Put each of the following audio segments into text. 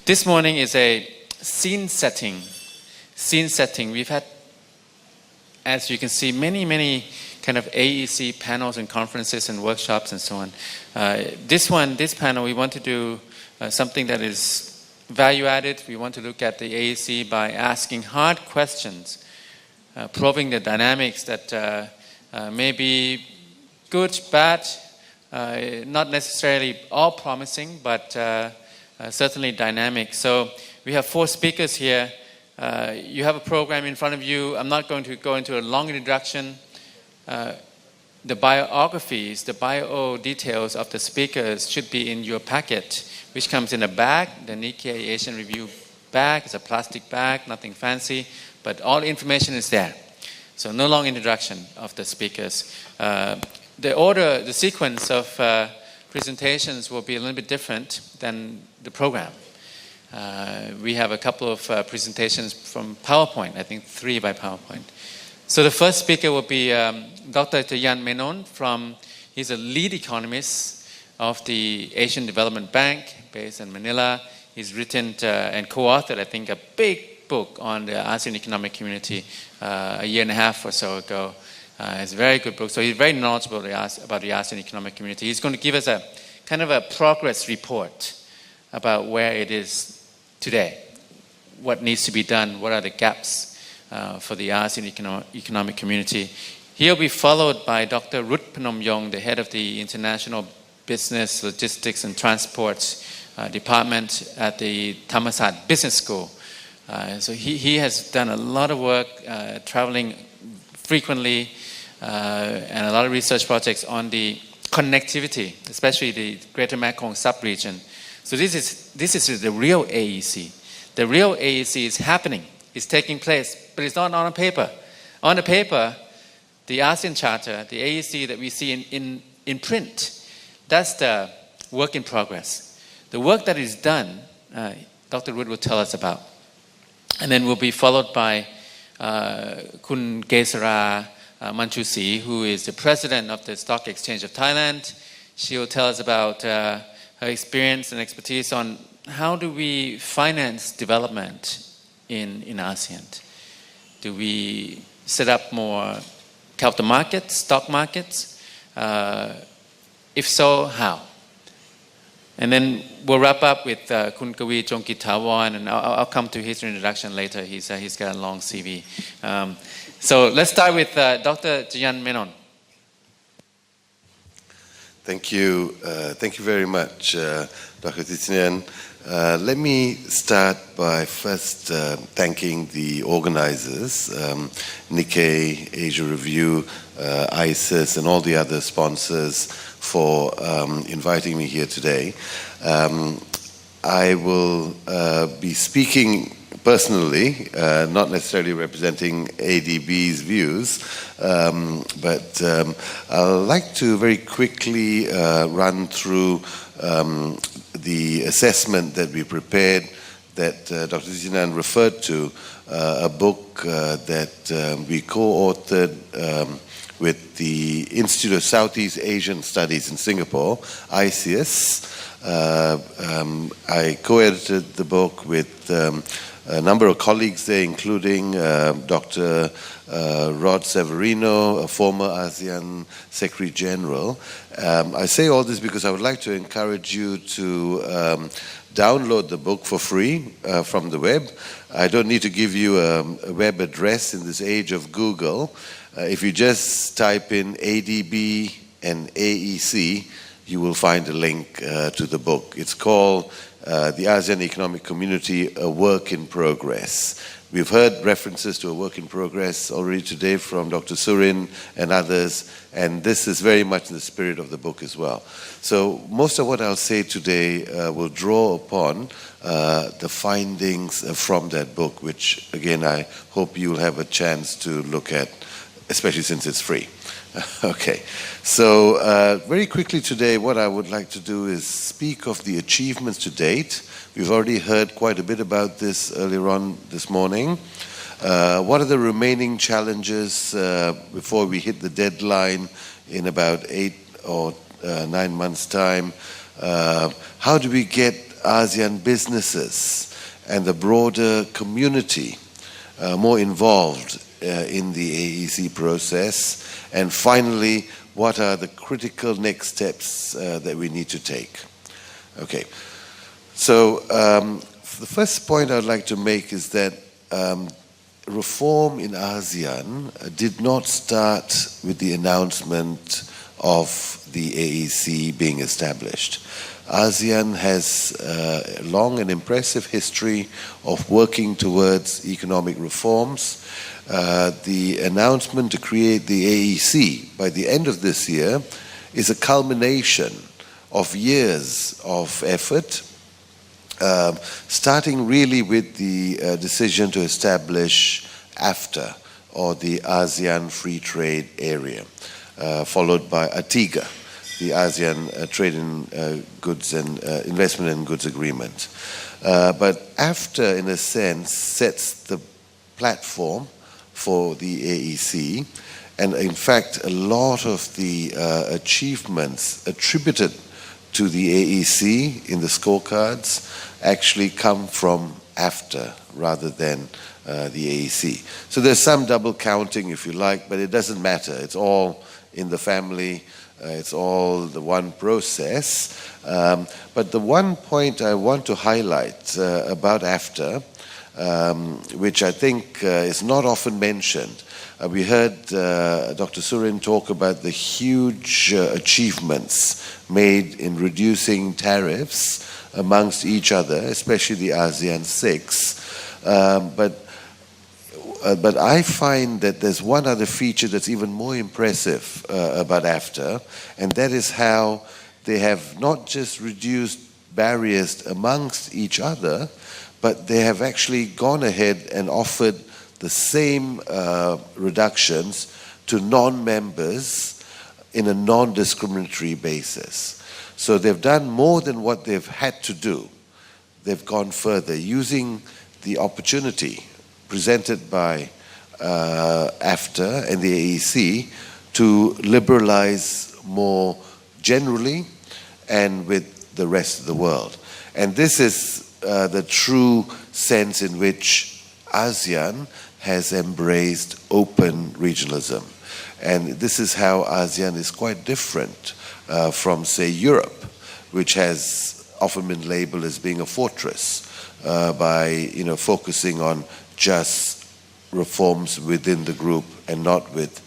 This morning is a scene setting. We've had, as you can see, many kind of AEC panels and conferences and workshops and so on. This panel, we want to do something that is value added. We want to look at the AEC by asking hard questions, probing the dynamics that may be good, bad, not necessarily all promising, but certainly dynamic. So we have 4 speakers here. You have a program in front of you. I'm not going to go into a long introduction. The biographies, the bio details of the speakers should be in your packet, which comes in a bag. The Nikkei Asian Review bag is a plastic bag, nothing fancy, but all information is there. So no long introduction of the speakers. The sequence of presentations will be a little bit different than the program. We have a couple of presentations from PowerPoint, I think 3 by PowerPoint. So the first speaker will be Dr. Jayant Menon he's a lead economist of the Asian Development Bank based in Manila. He's written and co-authored, I think, a big book on the ASEAN Economic Community a year and a half or so ago. It's a very good book. So he's very knowledgeable about the ASEAN Economic Community. He's going to give us a kind of a progress report about where it is today, what needs to be done, what are the gaps for the ASEAN Economic Community. He'll be followed by Dr. Ruth Banomyong, the head of the International Business, Logistics and Transport Department at the Thammasat Business School. So he has done a lot of work traveling frequently and a lot of research projects on the connectivity, especially the Greater Mekong sub-region. So this is the real AEC. The real AEC is happening. It's taking place, but it's not on paper. On the paper, the ASEAN Charter, the AEC that we see in print, that's the work in progress. The work that is done, Dr. Ruth will tell us about. And then we'll be followed by Kun Kesara Manchusree, who is the president of the Stock Exchange of Thailand. She will tell us about her experience and expertise on how do we finance development in ASEAN. Do we set up more capital markets, stock markets? If so, how? And then we'll wrap up with Kun Kavi Chongkittavorn, and I'll come to his introduction later. He's got a long CV. So let's start with Dr. Jayant Menon. Thank you. Thank you very much, Dr. Thitinan. Let me start by first thanking the organizers, Nikkei, Asia Review, ISIS, and all the other sponsors for inviting me here today. I will be speaking personally, not necessarily representing ADB's views, but I'd like to very quickly run through the assessment that we prepared that Dr. Thitinan referred to, a book that we co-authored with the Institute of Southeast Asian Studies in Singapore, ICS. I co-edited the book with a number of colleagues there, including Dr. Rod Severino, a former ASEAN Secretary General. I say all this because I would like to encourage you to download the book for free from the web. I don't need to give you a web address in this age of Google. If you just type in ADB and AEC, you will find a link to the book. It's called The ASEAN Economic Community, A Work in Progress. We've heard references to a work in progress already today from Dr. Surin and others, and this is very much in the spirit of the book as well. So most of what I'll say today will draw upon the findings from that book, which again I hope you'll have a chance to look at, especially since it's free. Okay, so very quickly today what I would like to do is speak of the achievements to date. We've already heard quite a bit about this earlier on this morning. What are the remaining challenges before we hit the deadline in about 8 or 9 months' time? How do we get ASEAN businesses and the broader community more involved in the AEC process? And finally, what are the critical next steps that we need to take? Okay, so the first point I'd like to make is that reform in ASEAN did not start with the announcement of the AEC being established. ASEAN has a long and impressive history of working towards economic reforms. The announcement to create the AEC by the end of this year is a culmination of years of effort, starting really with the decision to establish AFTA, or the ASEAN Free Trade Area, followed by ATIGA, the ASEAN Trade in Goods and Investment and Goods Agreement. But AFTA, in a sense, sets the platform for the AEC, and in fact, a lot of the achievements attributed to the AEC in the scorecards actually come from AFTA rather than the AEC. So there's some double counting, if you like, but it doesn't matter. It's all in the family. It's all the one process. But the one point I want to highlight about AFTA, which I think is not often mentioned. We heard Dr. Surin talk about the huge achievements made in reducing tariffs amongst each other, especially the ASEAN 6. But I find that there's one other feature that's even more impressive about AFTA, and that is how they have not just reduced barriers amongst each other, but they have actually gone ahead and offered the same reductions to non-members in a non-discriminatory basis. So they've done more than what they've had to do. They've gone further, using the opportunity presented by AFTA and the AEC to liberalize more generally and with the rest of the world. And this is the true sense in which ASEAN has embraced open regionalism. And this is how ASEAN is quite different from, say, Europe, which has often been labeled as being a fortress by focusing on just reforms within the group and not with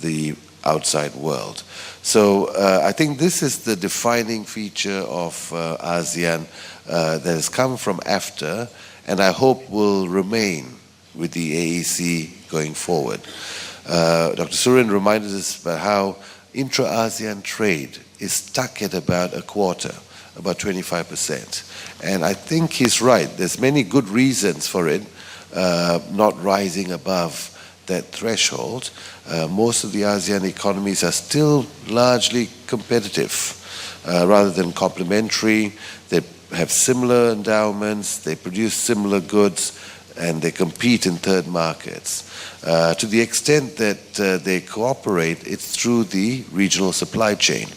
the outside world. So I think this is the defining feature of ASEAN that has come from AFTA, and I hope will remain with the AEC going forward. Dr. Surin reminded us about how intra-ASEAN trade is stuck at about a quarter, about 25%. And I think he's right. There's many good reasons for it not rising above that threshold. Most of the ASEAN economies are still largely competitive rather than complementary. They have similar endowments, they produce similar goods, and they compete in third markets. To the extent that they cooperate, it's through the regional supply chain,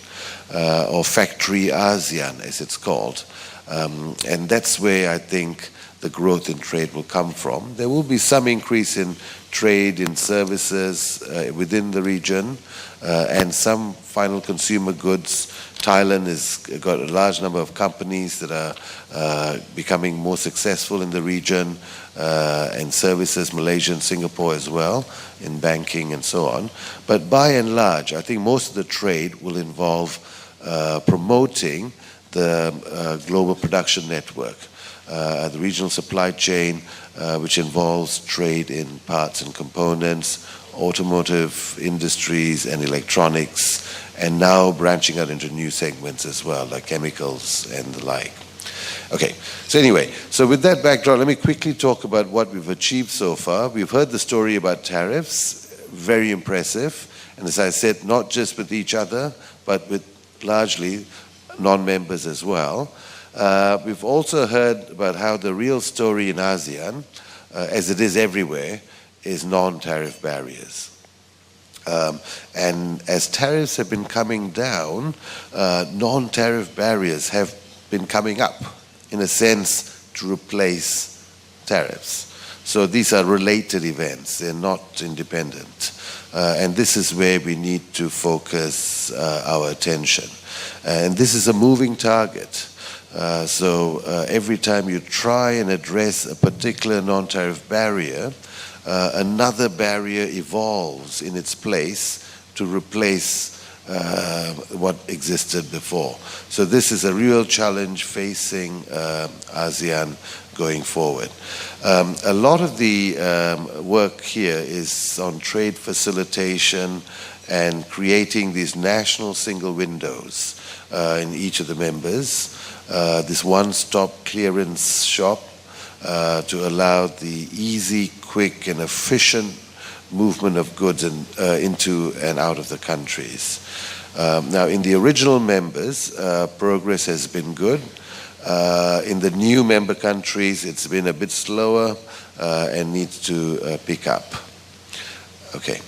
or Factory ASEAN, as it's called. And that's where I think the growth in trade will come from. There will be some increase in trade in services within the region, and some final consumer goods. Thailand has got a large number of companies that are becoming more successful in the region, and services, Malaysia and Singapore as well, in banking and so on. But by and large, I think most of the trade will involve promoting the global production network, the regional supply chain, which involves trade in parts and components, automotive industries and electronics, and now branching out into new segments as well, like chemicals and the like. Okay, so anyway, so with that backdrop, let me quickly talk about what we've achieved so far. We've heard the story about tariffs, very impressive, and as I said, not just with each other, but with largely non-members as well. We've also heard about how the real story in ASEAN, as it is everywhere, is non-tariff barriers. And as tariffs have been coming down, non-tariff barriers have been coming up. in a sense, to replace tariffs. So these are related events, they're not independent. And this is where we need to focus our attention. And this is a moving target. So every time you try and address a particular non-tariff barrier, another barrier evolves in its place to replace what existed before. So this is a real challenge facing ASEAN going forward. A lot of the work here is on trade facilitation and creating these national single windows in each of the members. This one-stop clearance shop to allow the easy, quick, and efficient movement of goods into and out of the countries. Now, in the original members, progress has been good. In the new member countries, it's been a bit slower and needs to pick up. Okay.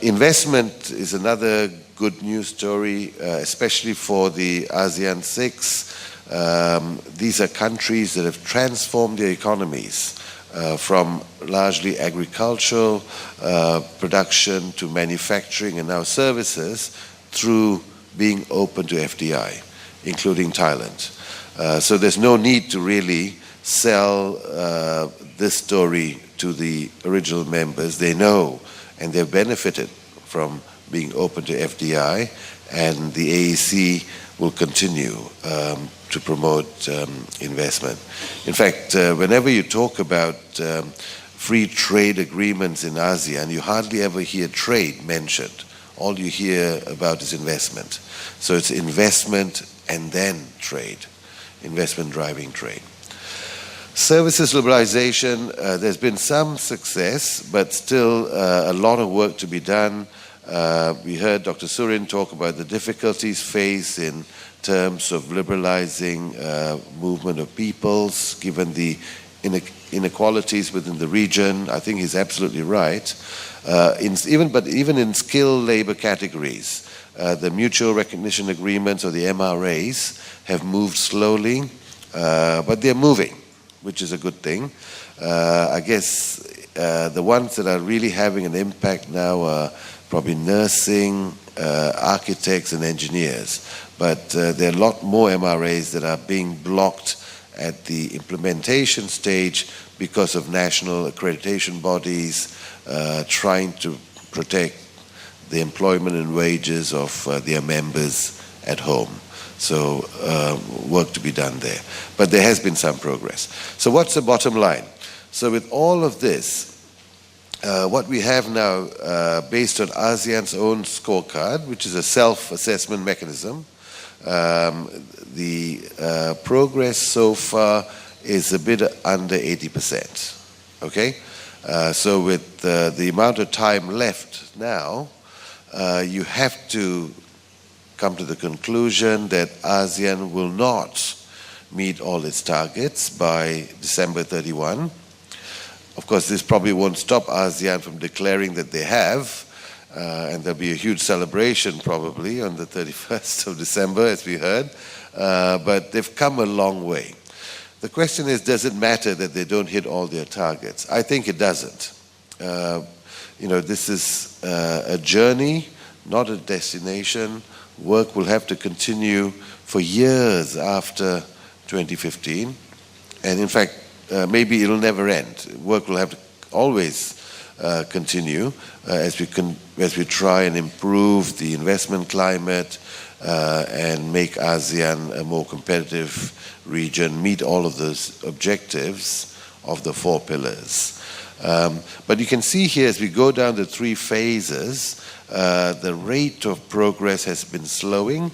Investment is another good news story, especially for the ASEAN 6. These are countries that have transformed their economies from largely agricultural production to manufacturing and now services through being open to FDI, including Thailand. So there's no need to really sell this story to the original members. They know and they've benefited from being open to FDI, and the AEC will continue to promote investment. In fact, whenever you talk about free trade agreements in ASEAN, you hardly ever hear trade mentioned. All you hear about is investment. So it's investment and then trade, investment driving trade. Services liberalization, there's been some success, but still a lot of work to be done. We heard Dr. Surin talk about the difficulties faced in terms of liberalizing movement of peoples, given the inequalities within the region. I think he's absolutely right. Even in skilled labor categories, the mutual recognition agreements or the MRAs have moved slowly, but they're moving, which is a good thing. I guess the ones that are really having an impact now are probably nursing, architects and engineers. But there are a lot more MRAs that are being blocked at the implementation stage because of national accreditation bodies trying to protect the employment and wages of their members at home. So work to be done there. But there has been some progress. So what's the bottom line? So with all of this, what we have now, based on ASEAN's own scorecard, which is a self-assessment mechanism, the progress so far is a bit under 80%. Okay? So with the amount of time left now, you have to come to the conclusion that ASEAN will not meet all its targets by December 31. Of course, this probably won't stop ASEAN from declaring that they have, and there'll be a huge celebration probably on the 31st of December, as we heard, but they've come a long way. The question is, does it matter that they don't hit all their targets? I think it doesn't. This is a journey, not a destination. Work will have to continue for years after 2015. And in fact, maybe it'll never end. Work will have to always continue as we try and improve the investment climate and make ASEAN a more competitive region, meet all of those objectives of the 4 pillars. But you can see here, as we go down the 3 phases, the rate of progress has been slowing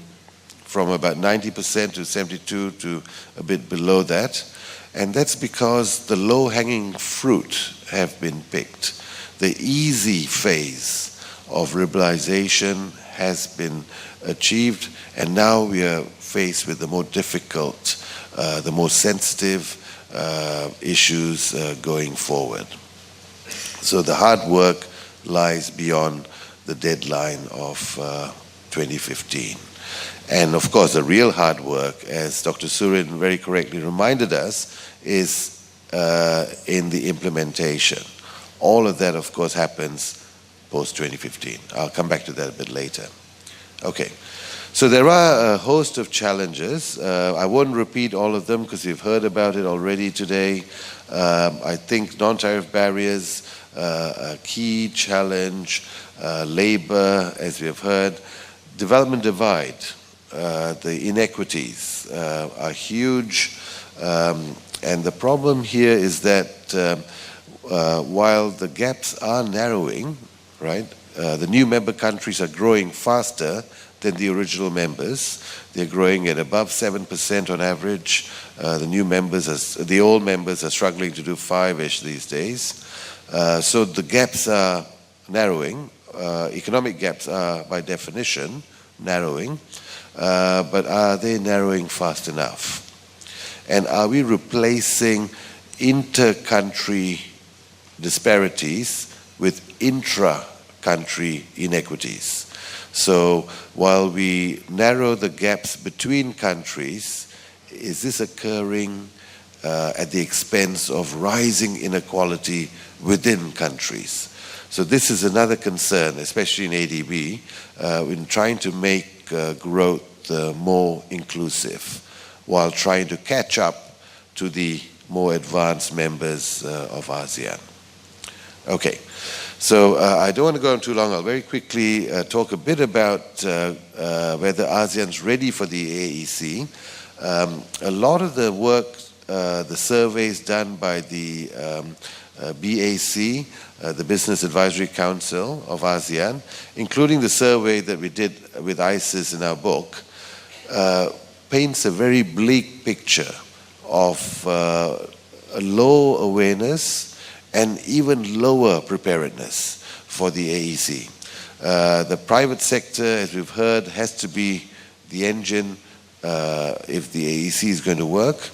from about 90% to 72% to a bit below that. And that's because the low-hanging fruit have been picked. The easy phase of liberalization has been achieved, and now we are faced with the more difficult, the more sensitive issues going forward. So the hard work lies beyond the deadline of 2015. And of course, the real hard work, as Dr. Surin very correctly reminded us, is in the implementation. All of that, of course, happens post-2015. I'll come back to that a bit later. Okay, so there are a host of challenges. I won't repeat all of them because you've heard about it already today. I think non-tariff barriers, a key challenge, labor, as we have heard, development divide, the inequities are huge. And the problem here is that while the gaps are narrowing, right, the new member countries are growing faster than the original members. They're growing at above 7% on average. The old members are struggling to do 5-ish these days. So the gaps are narrowing. Economic gaps are, by definition, narrowing. But are they narrowing fast enough? And are we replacing inter-country disparities with intra-country inequities? So while we narrow the gaps between countries, is this occurring at the expense of rising inequality within countries? So this is another concern, especially in ADB, in trying to make growth more inclusive, while trying to catch up to the more advanced members of ASEAN. Okay, so I don't want to go on too long. I'll very quickly talk a bit about whether ASEAN's ready for the AEC. A lot of the work, the surveys done by the BAC, the Business Advisory Council of ASEAN, including the survey that we did with ISIS in our book, paints a very bleak picture of a low awareness and even lower preparedness for the AEC. The private sector, as we've heard, has to be the engine if the AEC is going to work,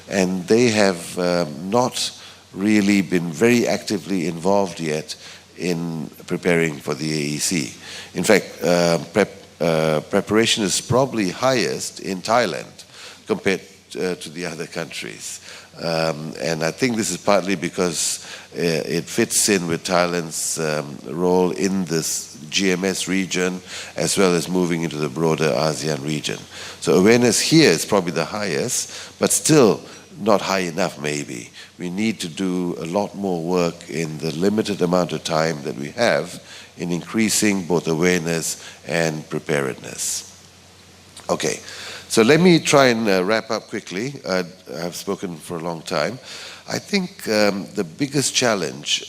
and they have not really been very actively involved yet in preparing for the AEC. In fact, preparation is probably highest in Thailand compared to the other countries. And I think this is partly because it fits in with Thailand's role in this GMS region, as well as moving into the broader ASEAN region. So awareness here is probably the highest, but still not high enough maybe. We need to do a lot more work in the limited amount of time that we have in increasing both awareness and preparedness. Okay, so let me try and wrap up quickly. I've spoken for a long time. I think the biggest challenge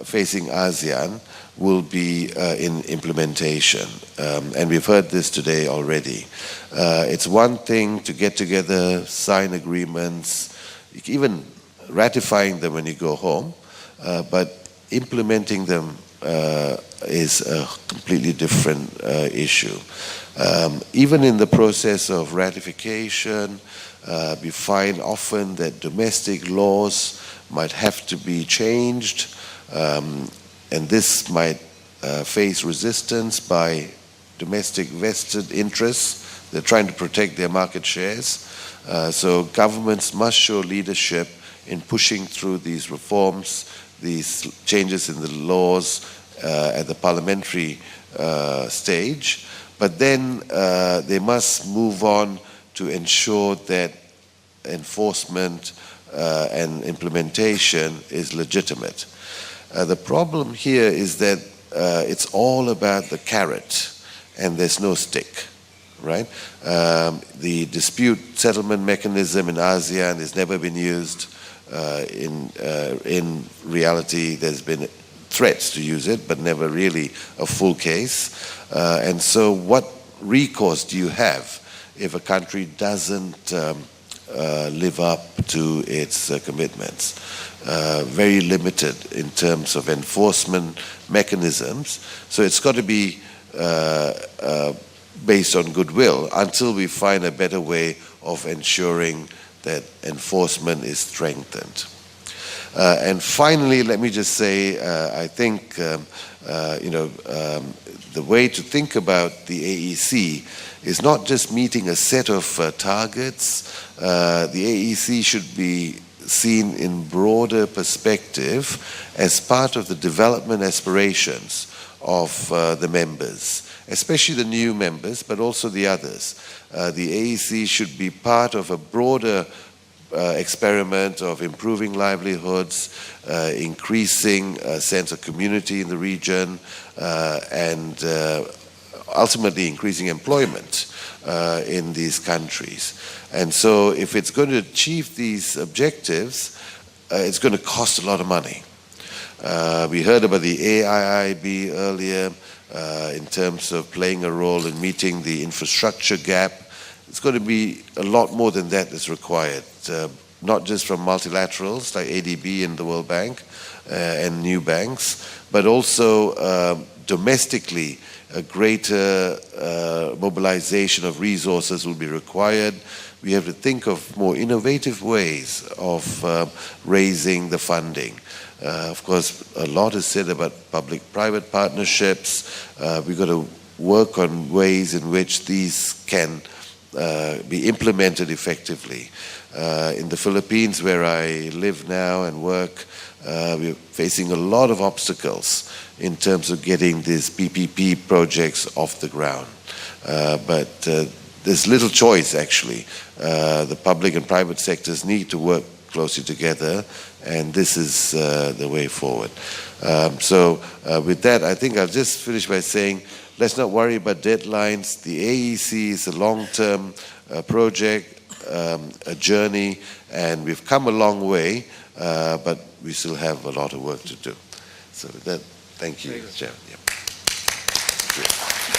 facing ASEAN will be in implementation. And we've heard this today already. It's one thing to get together, sign agreements, even ratifying them when you go home, but implementing them is a completely different issue. Even in the process of ratification, we find often that domestic laws might have to be changed, and this might face resistance by domestic vested interests. They're trying to protect their market shares. So governments must show leadership in pushing through these reforms, these changes in the laws at the parliamentary stage. But then they must move on to ensure that enforcement and implementation is legitimate. The problem here is that it's all about the carrot and there's no stick, right? The dispute settlement mechanism in ASEAN has never been used. In reality, there's been threats to use it, but never really a full case. And so what recourse do you have if a country doesn't live up to its commitments? Very limited in terms of enforcement mechanisms. So it's got to be based on goodwill until we find a better way of ensuring that enforcement is strengthened. And finally, let me just say, I think the way to think about the AEC is not just meeting a set of targets. The AEC should be seen in broader perspective as part of the development aspirations of the members, especially the new members, but also the others. The AEC should be part of a broader experiment of improving livelihoods, increasing a sense of community in the region, and ultimately increasing employment in these countries. And so if it's going to achieve these objectives, it's going to cost a lot of money. We heard about the AIIB earlier in terms of playing a role in meeting the infrastructure gap. It's going to be a lot more than that is required, not just from multilaterals like ADB and the World Bank and new banks, but also domestically a greater mobilization of resources will be required. We have to think of more innovative ways of raising the funding. Of course, a lot is said about public-private partnerships. We've got to work on ways in which these can be implemented effectively. In the Philippines, where I live now and work, we're facing a lot of obstacles in terms of getting these PPP projects off the ground. But there's little choice, actually. The public and private sectors need to work closely together, and this is the way forward. So with that, I think I'll just finish by saying, let's not worry about deadlines. The AEC is a long-term project, a journey, and we've come a long way, but we still have a lot of work to do. So with that, thank you, Chair. Yeah.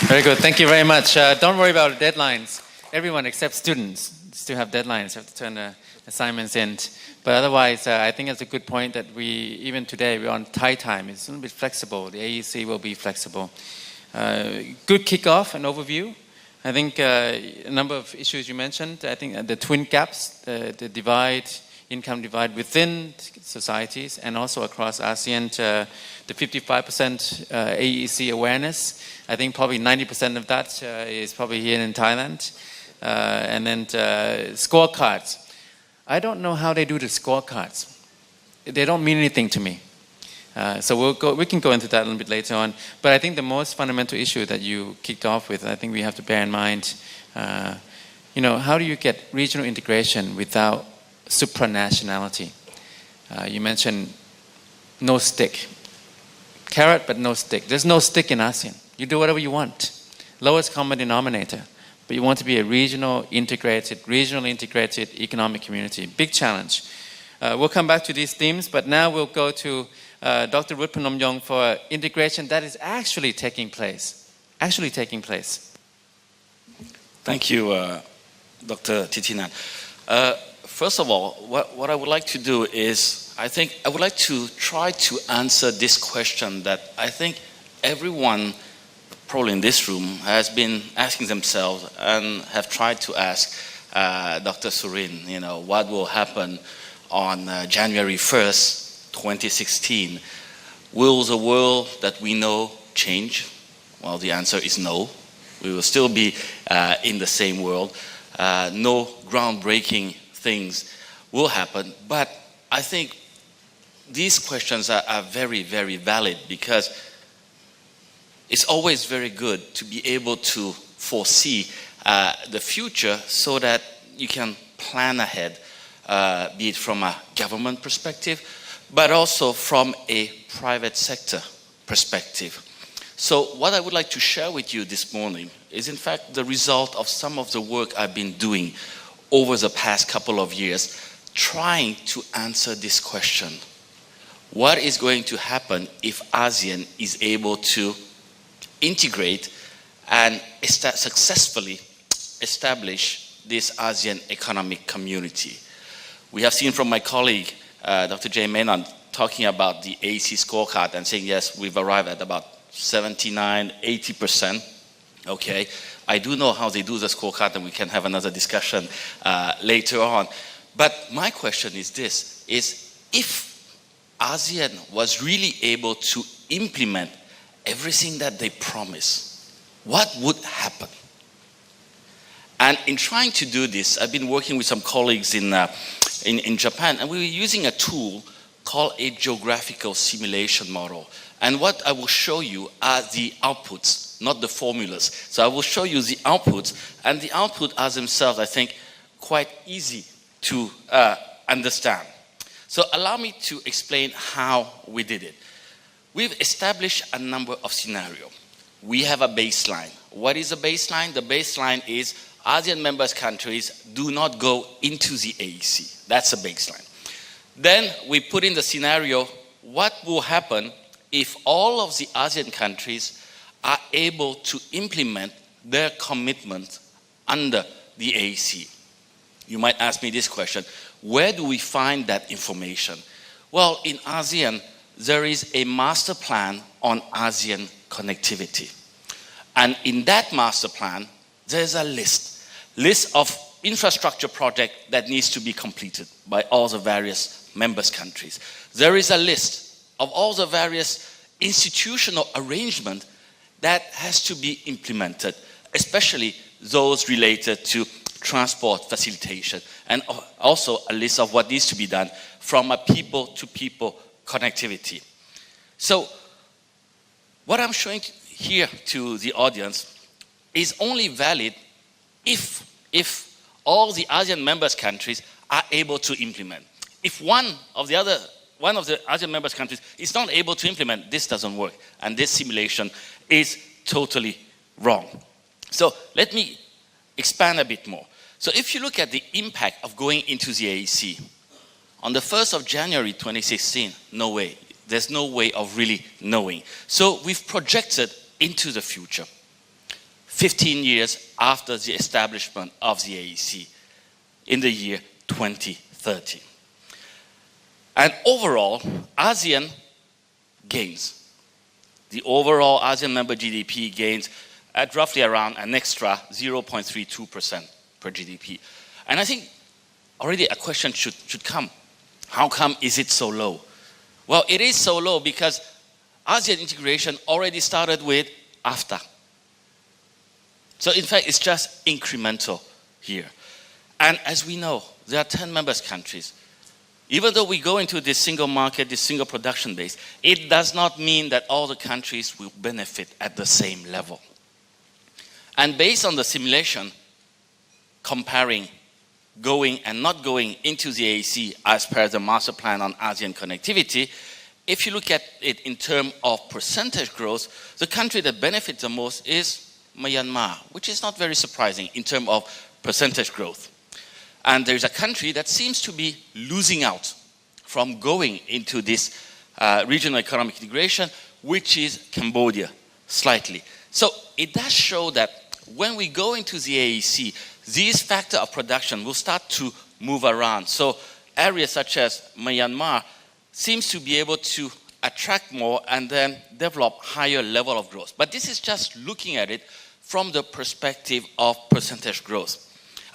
Very good. Thank you very much. Don't worry about deadlines. Everyone except students still have deadlines, have to turn the assignments in. But otherwise, I think it's a good point that even today, we're on Thai time. It's a little bit flexible. The AEC will be flexible. Good kickoff and overview. I think a number of issues you mentioned. I think the twin gaps, the divide, income divide within societies and also across ASEAN, the 55% AEC awareness. I think probably 90% of that is probably here in Thailand. And then scorecards. I don't know how they do the scorecards. They don't mean anything to me. So we can go into that a little bit later on. But I think the most fundamental issue that you kicked off with, I think we have to bear in mind, how do you get regional integration without supranationality? You mentioned no stick. Carrot, but no stick. There's no stick in ASEAN. You do whatever you want. Lowest common denominator. But you want to be a regionally integrated economic community. Big challenge. We'll come back to these themes, but now we'll go to Dr. Ruth Banomyong for integration that is actually taking place. Thank you, Dr. Thitinan. First of all, what I would like to do is, I would like to try to answer this question that I think everyone probably in this room has been asking themselves and have tried to ask Dr. Surin, what will happen on January 1st, 2016. Will the world that we know change? Well, the answer is no. We will still be in the same world. No groundbreaking things will happen. But I think these questions are very, very valid because it's always very good to be able to foresee the future so that you can plan ahead, be it from a government perspective, but also from a private sector perspective. So what I would like to share with you this morning is in fact the result of some of the work I've been doing over the past couple of years, trying to answer this question. What is going to happen if ASEAN is able to integrate and successfully establish this ASEAN economic community? We have seen from my colleague, Dr. Jayant Menon, talking about the AEC scorecard and saying, yes, we've arrived at about 79, 80%. Okay, I do know how they do the scorecard and we can have another discussion later on. But my question is this, is if ASEAN was really able to implement everything that they promise, what would happen? And in trying to do this, I've been working with some colleagues in Japan, and we were using a tool called a geographical simulation model. And what I will show you are the outputs, not the formulas. So I will show you the outputs, and the outputs are themselves, I think, quite easy to understand. So allow me to explain how we did it. We've established a number of scenarios. We have a baseline. What is a baseline? The baseline is ASEAN members countries do not go into the AEC. That's a baseline. Then we put in the scenario, what will happen if all of the ASEAN countries are able to implement their commitment under the AEC? You might ask me this question, where do we find that information? Well, in ASEAN, there is a master plan on ASEAN connectivity. And in that master plan, there's a list of infrastructure projects that needs to be completed by all the various members countries. There is a list of all the various institutional arrangements that has to be implemented, especially those related to transport facilitation, and also a list of what needs to be done from a people-to-people connectivity. So what I'm showing here to the audience is only valid if all the ASEAN members countries are able to implement. If one of the ASEAN members countries is not able to implement, this doesn't work. And this simulation is totally wrong. So let me expand a bit more. So if you look at the impact of going into the AEC, on the 1st of January 2016, no way. There's no way of really knowing. So we've projected into the future, 15 years after the establishment of the AEC, in the year 2030. And overall, ASEAN gains. The overall ASEAN member GDP gains at roughly around an extra 0.32% per GDP. And I think already a question should come. How come is it so low? Well, it is so low because ASEAN integration already started with AFTA. So in fact, it's just incremental here. And as we know, there are 10 members countries. Even though we go into this single market, this single production base, it does not mean that all the countries will benefit at the same level. And based on the simulation, comparing going and not going into the AEC as per the master plan on ASEAN connectivity, if you look at it in terms of percentage growth, the country that benefits the most is Myanmar, which is not very surprising in terms of percentage growth. And there's a country that seems to be losing out from going into this regional economic integration, which is Cambodia, slightly. So it does show that when we go into the AEC, these factors of production will start to move around. So areas such as Myanmar seems to be able to attract more and then develop higher level of growth. But this is just looking at it from the perspective of percentage growth.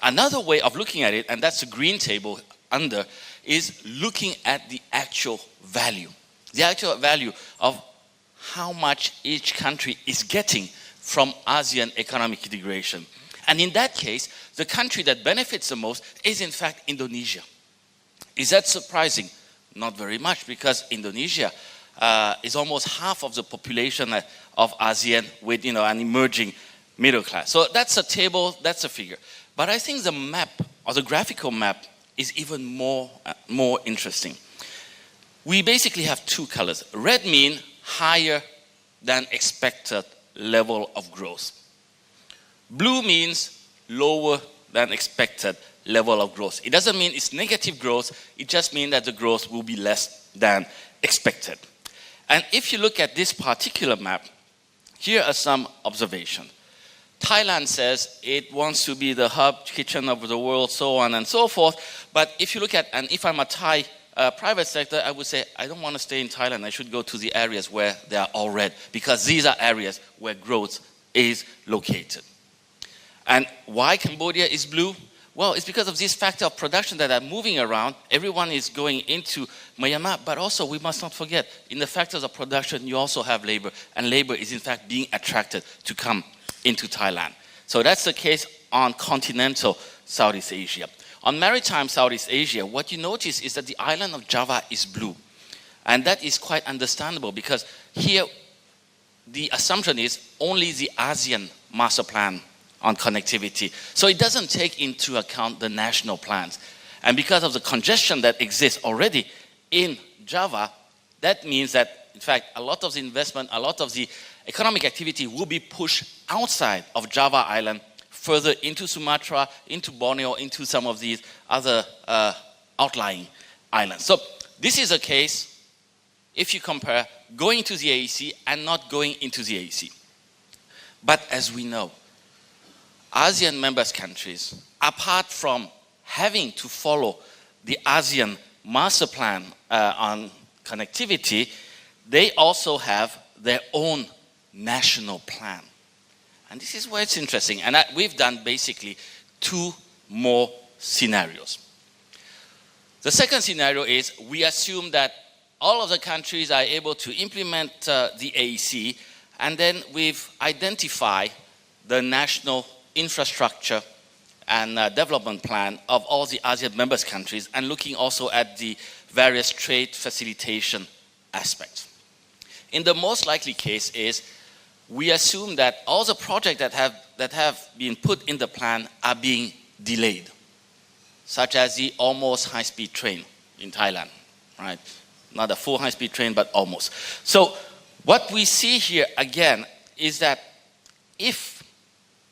Another way of looking at it, and that's the green table under, is looking at the actual value. The actual value of how much each country is getting from ASEAN economic integration. And in that case, the country that benefits the most is in fact Indonesia. Is that surprising? Not very much, because Indonesia is almost half of the population of ASEAN with an emerging middle class. So that's a table, that's a figure. But I think the map, or the graphical map, is even more interesting. We basically have two colors. Red means higher than expected level of growth. Blue means lower than expected level of growth. It doesn't mean it's negative growth, it just means that the growth will be less than expected. And if you look at this particular map, here are some observations. Thailand says it wants to be the hub kitchen of the world, so on and so forth. But if you look at, and if I'm a Thai private sector, I would say, I don't want to stay in Thailand. I should go to the areas where they are all red, because these are areas where growth is located. And why Cambodia is blue? Well, it's because of this factor of production that are moving around. Everyone is going into Myanmar, but also we must not forget, in the factors of production, you also have labor, and labor is in fact being attracted to come into Thailand. So that's the case on continental Southeast Asia. On maritime Southeast Asia, what you notice is that the island of Java is blue. And that is quite understandable because here the assumption is only the ASEAN master plan on connectivity. So it doesn't take into account the national plans. And because of the congestion that exists already in Java, that means that, in fact, a lot of the investment, a lot of the economic activity will be pushed outside of Java Island, further into Sumatra, into Borneo, into some of these other outlying islands. So this is a case, if you compare going to the AEC and not going into the AEC. But as we know, ASEAN members countries, apart from having to follow the ASEAN master plan on connectivity, they also have their own national plan. And this is where it's interesting. And we've done basically 2 more scenarios. The second scenario is we assume that all of the countries are able to implement the AEC, and then we've identified the national infrastructure and development plan of all the ASEAN members countries, and looking also at the various trade facilitation aspects. In the most likely case is we assume that all the projects that have been put in the plan are being delayed, such as the almost high-speed train in Thailand, right? Not a full high-speed train, but almost. So what we see here again is that if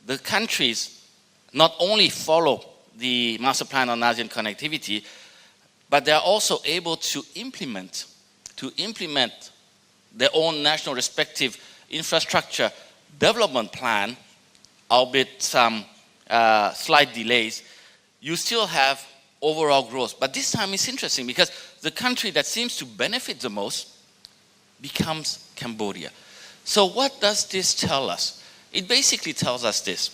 the countries not only follow the master plan on ASEAN connectivity, but they are also able to implement their own national respective infrastructure development plan, albeit some slight delays, you still have overall growth. But this time it's interesting because the country that seems to benefit the most becomes Cambodia. So what does this tell us? It basically tells us this,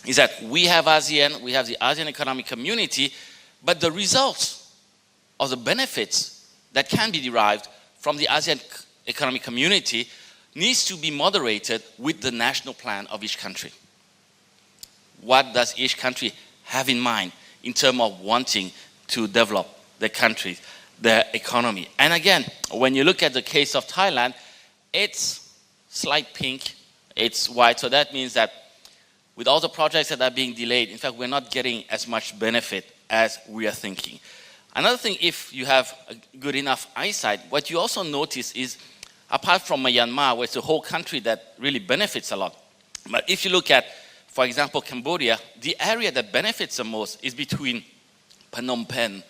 is that we have ASEAN, we have the ASEAN Economic Community, but the results or the benefits that can be derived from the ASEAN Economic Community needs to be moderated with the national plan of each country. What does each country have in mind in terms of wanting to develop the country, their economy? And again, when you look at the case of Thailand, it's slight pink, it's white, so that means that with all the projects that are being delayed, in fact, we're not getting as much benefit as we are thinking. Another thing, if you have a good enough eyesight, what you also notice is, apart from Myanmar, where it's a whole country that really benefits a lot, but if you look at, for example, Cambodia, the area that benefits the most is between Phnom Penh,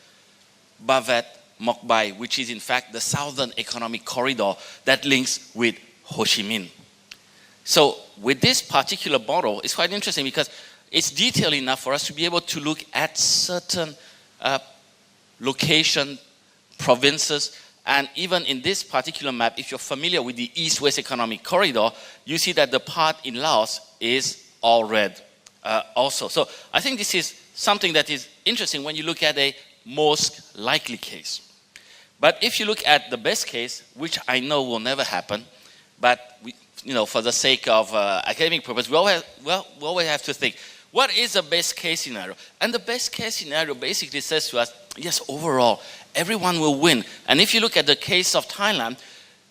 Bavet, Mokbai, which is in fact the southern economic corridor that links with Ho Chi Minh. So with this particular model, it's quite interesting because it's detailed enough for us to be able to look at certain location, provinces, and even in this particular map, if you're familiar with the East-West Economic Corridor, you see that the part in Laos is all red also. So I think this is something that is interesting when you look at a most likely case. But if you look at the best case, which I know will never happen, but for the sake of academic purpose, we always have to think, what is the best case scenario? And the best case scenario basically says to us, yes, overall, everyone will win. And if you look at the case of Thailand,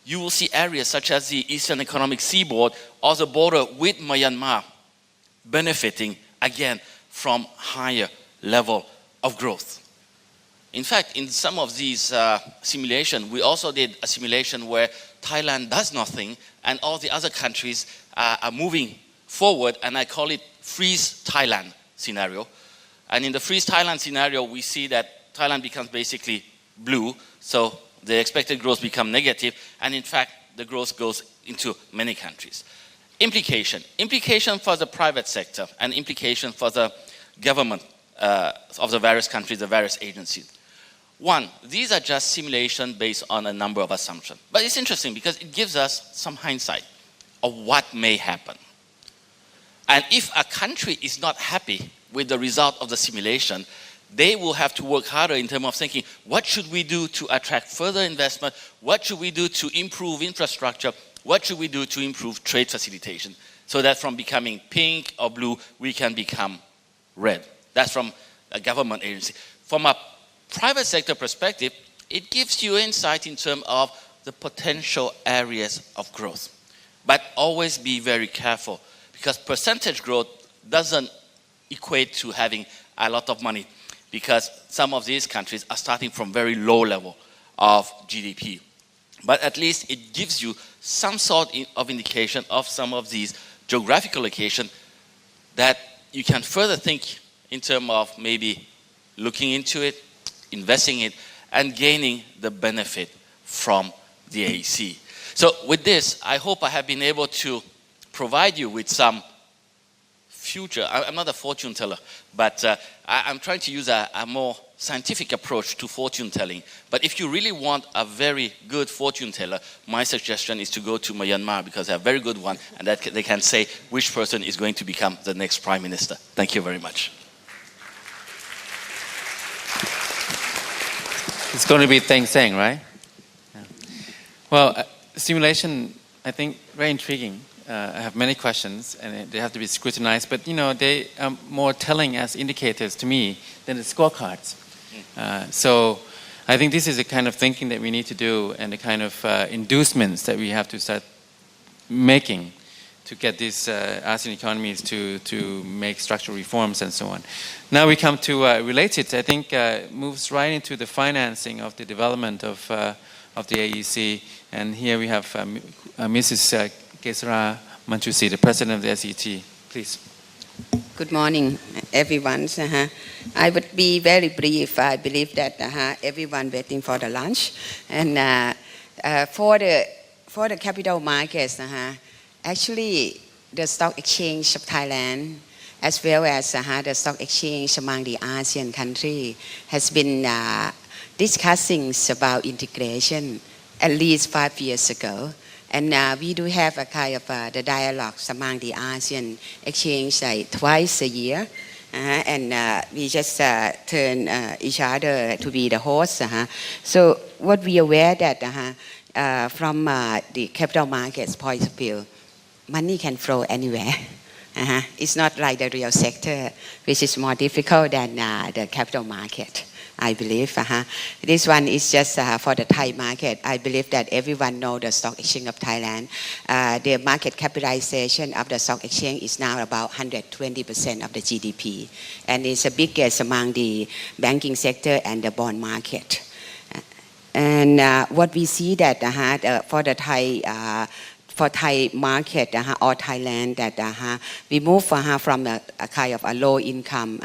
you will see areas such as the Eastern Economic Seaboard or the border with Myanmar benefiting, again, from higher level of growth. In fact, in some of these simulations, we also did a simulation where Thailand does nothing and all the other countries are moving forward, and I call it freeze Thailand scenario. And in the freeze Thailand scenario, we see that Thailand becomes basically blue, so the expected growth becomes negative, and in fact, the growth goes into many countries. Implication for the private sector and implication for the government of the various countries, the various agencies. One, these are just simulations based on a number of assumptions. But it's interesting because it gives us some hindsight of what may happen. And if a country is not happy with the result of the simulation, they will have to work harder in terms of thinking, what should we do to attract further investment? What should we do to improve infrastructure? What should we do to improve trade facilitation? So that from becoming pink or blue, we can become red. That's from a government agency. From a private sector perspective, it gives you insight in terms of the potential areas of growth. But always be very careful, because percentage growth doesn't equate to having a lot of money, because some of these countries are starting from very low level of GDP. But at least it gives you some sort of indication of some of these geographical locations that you can further think in terms of maybe looking into it, investing it, and gaining the benefit from the AEC. So with this, I hope I have been able to provide you with some future. I'm not a fortune teller, but I'm trying to use a more scientific approach to fortune telling. But if you really want a very good fortune teller, my suggestion is to go to Myanmar, because they have a very good one, and that they can say which person is going to become the next prime minister. Thank you very much. It's going to be Teng Seng, right? Yeah. Well, simulation, I think, very intriguing. I have many questions, and they have to be scrutinized, but they are more telling as indicators to me than the scorecards. So I think this is the kind of thinking that we need to do, and the kind of inducements that we have to start making to get these ASEAN economies to make structural reforms and so on. Now we come to related, I think, moves right into the financing of the development of the AEC, and here we have Mrs. Kesara Manchusree, the president of the SET. Please. Good morning, everyone. I would be very brief. I believe that everyone waiting for the lunch. And for the capital markets, actually the stock exchange of Thailand, as well as the stock exchange among the ASEAN countries, has been discussing about integration at least 5 years ago. And we do have a kind of the dialogues among the ASEAN exchange like twice a year. And we just turn each other to be the hosts. So what we are aware that from the capital markets point of view, money can flow anywhere. It's not like the real sector, which is more difficult than the capital market, I believe. This one is just for the Thai market. I believe that everyone knows the stock exchange of Thailand. The market capitalization of the stock exchange is now about 120% of the GDP. And it's the biggest among the banking sector and the bond market. And what we see that for the Thai market or Thailand, that we move from a kind of a low income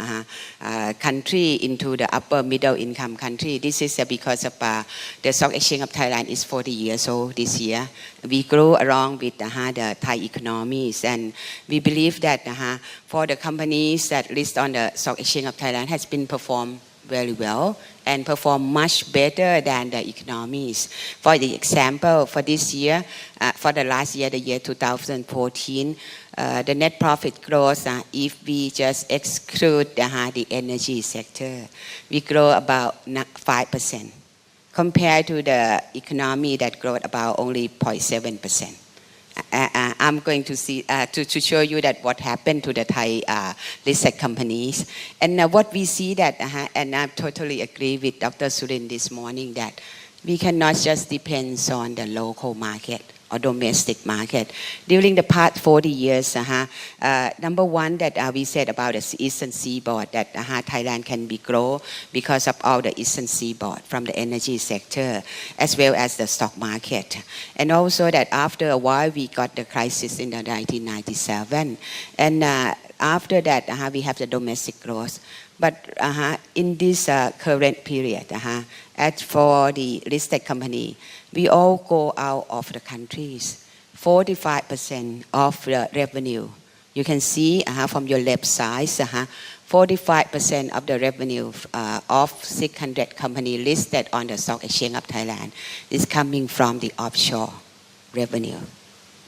country into the upper middle income country. This is because of the stock exchange of Thailand is 40 years old this year. We grow along with the Thai economies, and we believe that for the companies that list on the stock exchange of Thailand has been performed very well and perform much better than the economies. For the example, for this year, for the last year, the year 2014, the net profit growth, if we just exclude the energy sector, we grow about 5% compared to the economy that grew about only 0.7%. I'm going to see to show you that what happened to the Thai listed companies, and what we see that, and I totally agree with Dr. Surin this morning, that we cannot just depend on the local market or domestic market. During the past 40 years, number one that we said about the Eastern Seaboard, that Thailand can be grow because of all the Eastern Seaboard from the energy sector as well as the stock market. And also that after a while we got the crisis in the 1997, and after that we have the domestic growth. But in this current period, as for the listed company, we all go out of the countries. 45% of the revenue, you can see from your left side, 45% of the revenue of 600 companies listed on the stock exchange of Thailand is coming from the offshore revenue.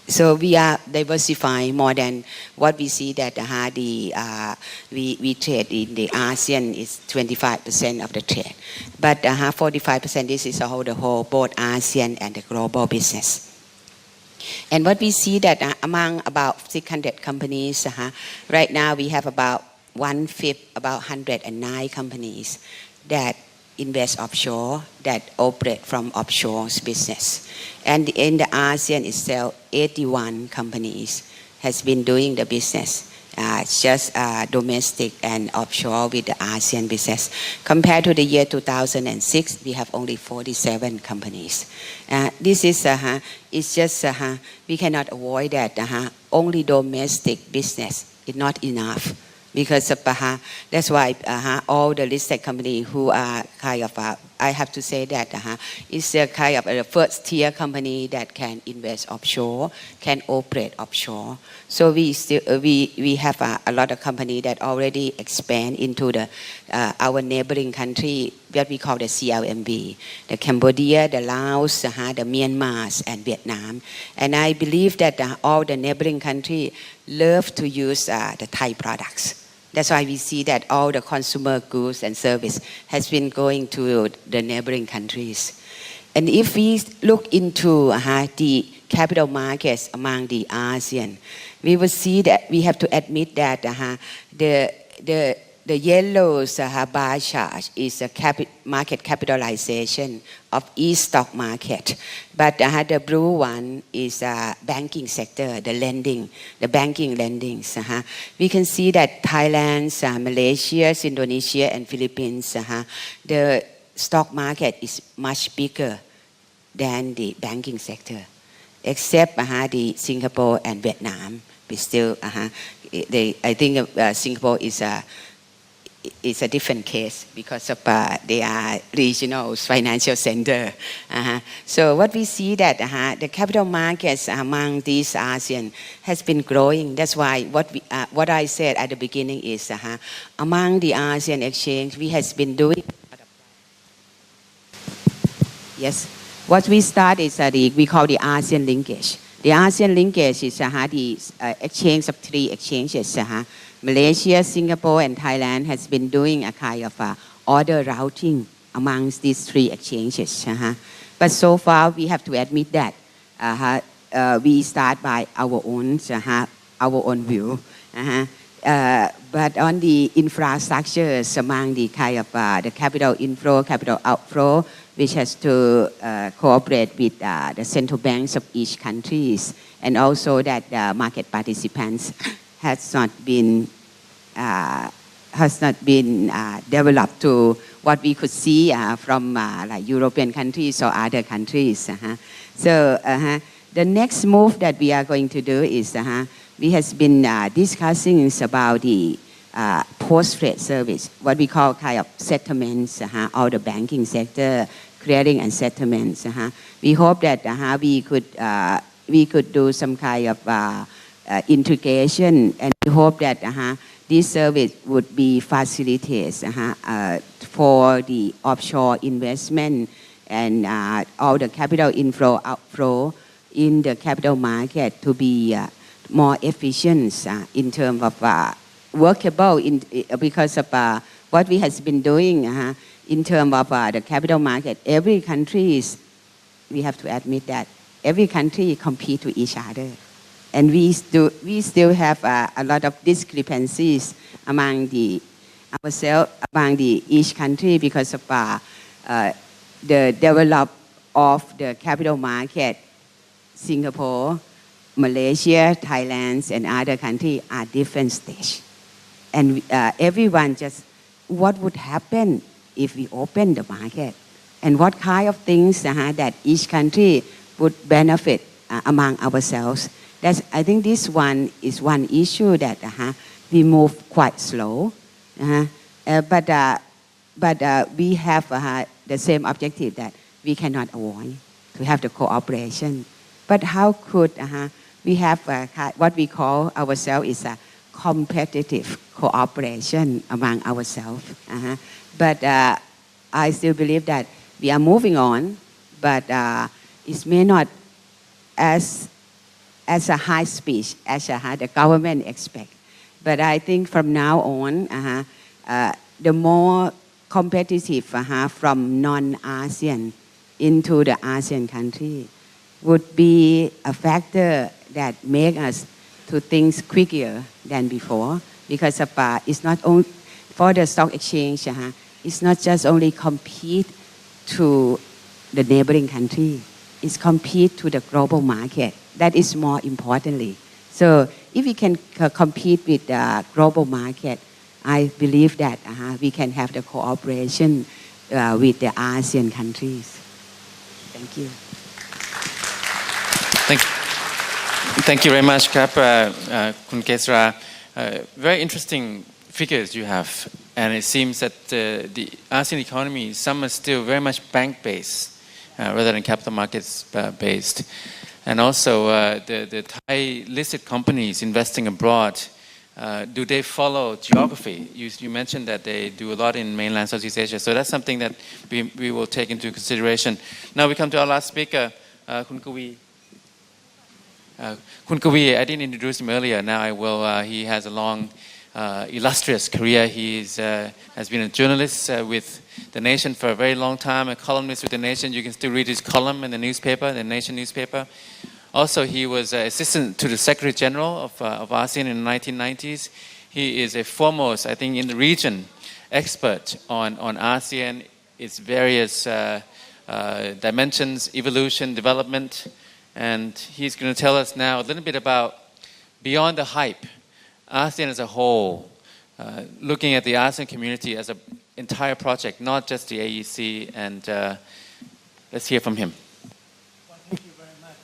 So we are diversifying more than what we see that we trade in the ASEAN is 25% of the trade. But 45% this is the whole both ASEAN and the global business. And what we see that among about 600 companies, right now we have about 1/5, about 109 companies that invest offshore, that operate from offshore business. And in the ASEAN itself, 81 companies has been doing the business, just domestic and offshore with the ASEAN business. Compared to the year 2006, we have only 47 companies. This is, it's just, we cannot avoid that. Only domestic business is not enough. Because of, that's why all the listed companies who are kind of, I have to say that it's a kind of a first tier company that can invest offshore, can operate offshore. So we have a lot of companies that already expand into the our neighboring country, what we call the CLMV, the Cambodia, the Laos, the Myanmar, and Vietnam. And I believe that all the neighboring countries love to use the Thai products. That's why we see that all the consumer goods and service has been going to the neighboring countries. And if we look into the capital markets among the ASEAN, we will see that we have to admit that the yellow bar chart is a market capitalization of each stock market. But the blue one is banking sector, the banking lendings. We can see that Thailand, Malaysia, Indonesia, and Philippines, the stock market is much bigger than the banking sector, except the Singapore and Vietnam. We still, I think Singapore is a different case because of they are regional financial center. So what we see that the capital markets among these ASEAN has been growing. That's why what I said at the beginning is among the ASEAN exchange we has been doing. Yes, what we start is we call the ASEAN linkage. The ASEAN linkage is the exchange of 3 exchanges. Malaysia, Singapore, and Thailand has been doing a kind of order routing amongst these 3 exchanges. But so far, we have to admit that we start by our own view. But on the infrastructures among the kind of the capital inflow, capital outflow, which has to cooperate with the central banks of each countries, and also that the market participants has not been developed to what we could see from like European countries or other countries. So the next move that we are going to do is we has been discussing is about the post-trade service, what we call kind of settlements, or the banking sector, clearing and settlements. We hope that we could do some kind of integration, and we hope that this service would be facilitated for the offshore investment and all the capital inflow, outflow in the capital market to be more efficient in terms of workable because of what we has been doing in terms of the capital market. Every country is, we have to admit that every country compete with each other. And we still have a lot of discrepancies among ourselves, among each country because of the development of the capital market. Singapore, Malaysia, Thailand, and other countries are different stage. And everyone just, what would happen if we open the market? And what kind of things that each country would benefit among ourselves? I think this one is one issue that we move quite slow, but we have the same objective that we cannot avoid to have the cooperation. But how could we have what we call ourselves is a competitive cooperation among ourselves? But I still believe that we are moving on, but it may not as as a high speech, as the government expect. But I think from now on, the more competitive from non-ASEAN into the ASEAN country would be a factor that make us to think quicker than before, because of, it's not only for the stock exchange, it's not just only compete to the neighboring country, it's compete to the global market. That is more importantly. So if we can compete with the global market, I believe that we can have the cooperation with the ASEAN countries. Thank you. Thank you very much, Kun Kesara. Very interesting figures you have, and it seems that the ASEAN economy, some are still very much bank-based rather than capital markets based. And also the Thai listed companies investing abroad, do they follow geography? You mentioned that they do a lot in mainland Southeast Asia, so that's something that we will take into consideration. Now we come to our last speaker, Kun Kavi. Kun Kavi, I didn't introduce him earlier. Now I will. He has a long, illustrious career. He has been a journalist with The Nation for a very long time, a columnist with The Nation. You can still read his column in the newspaper, the Nation newspaper. Also, he was assistant to the Secretary General of ASEAN in the 1990s. He is a foremost, I think, in the region, expert on ASEAN, its various dimensions, evolution, development. And he's going to tell us now a little bit about beyond the hype, ASEAN as a whole, looking at the ASEAN community as an entire project, not just the AEC. And let's hear from him. Well, thank you very much.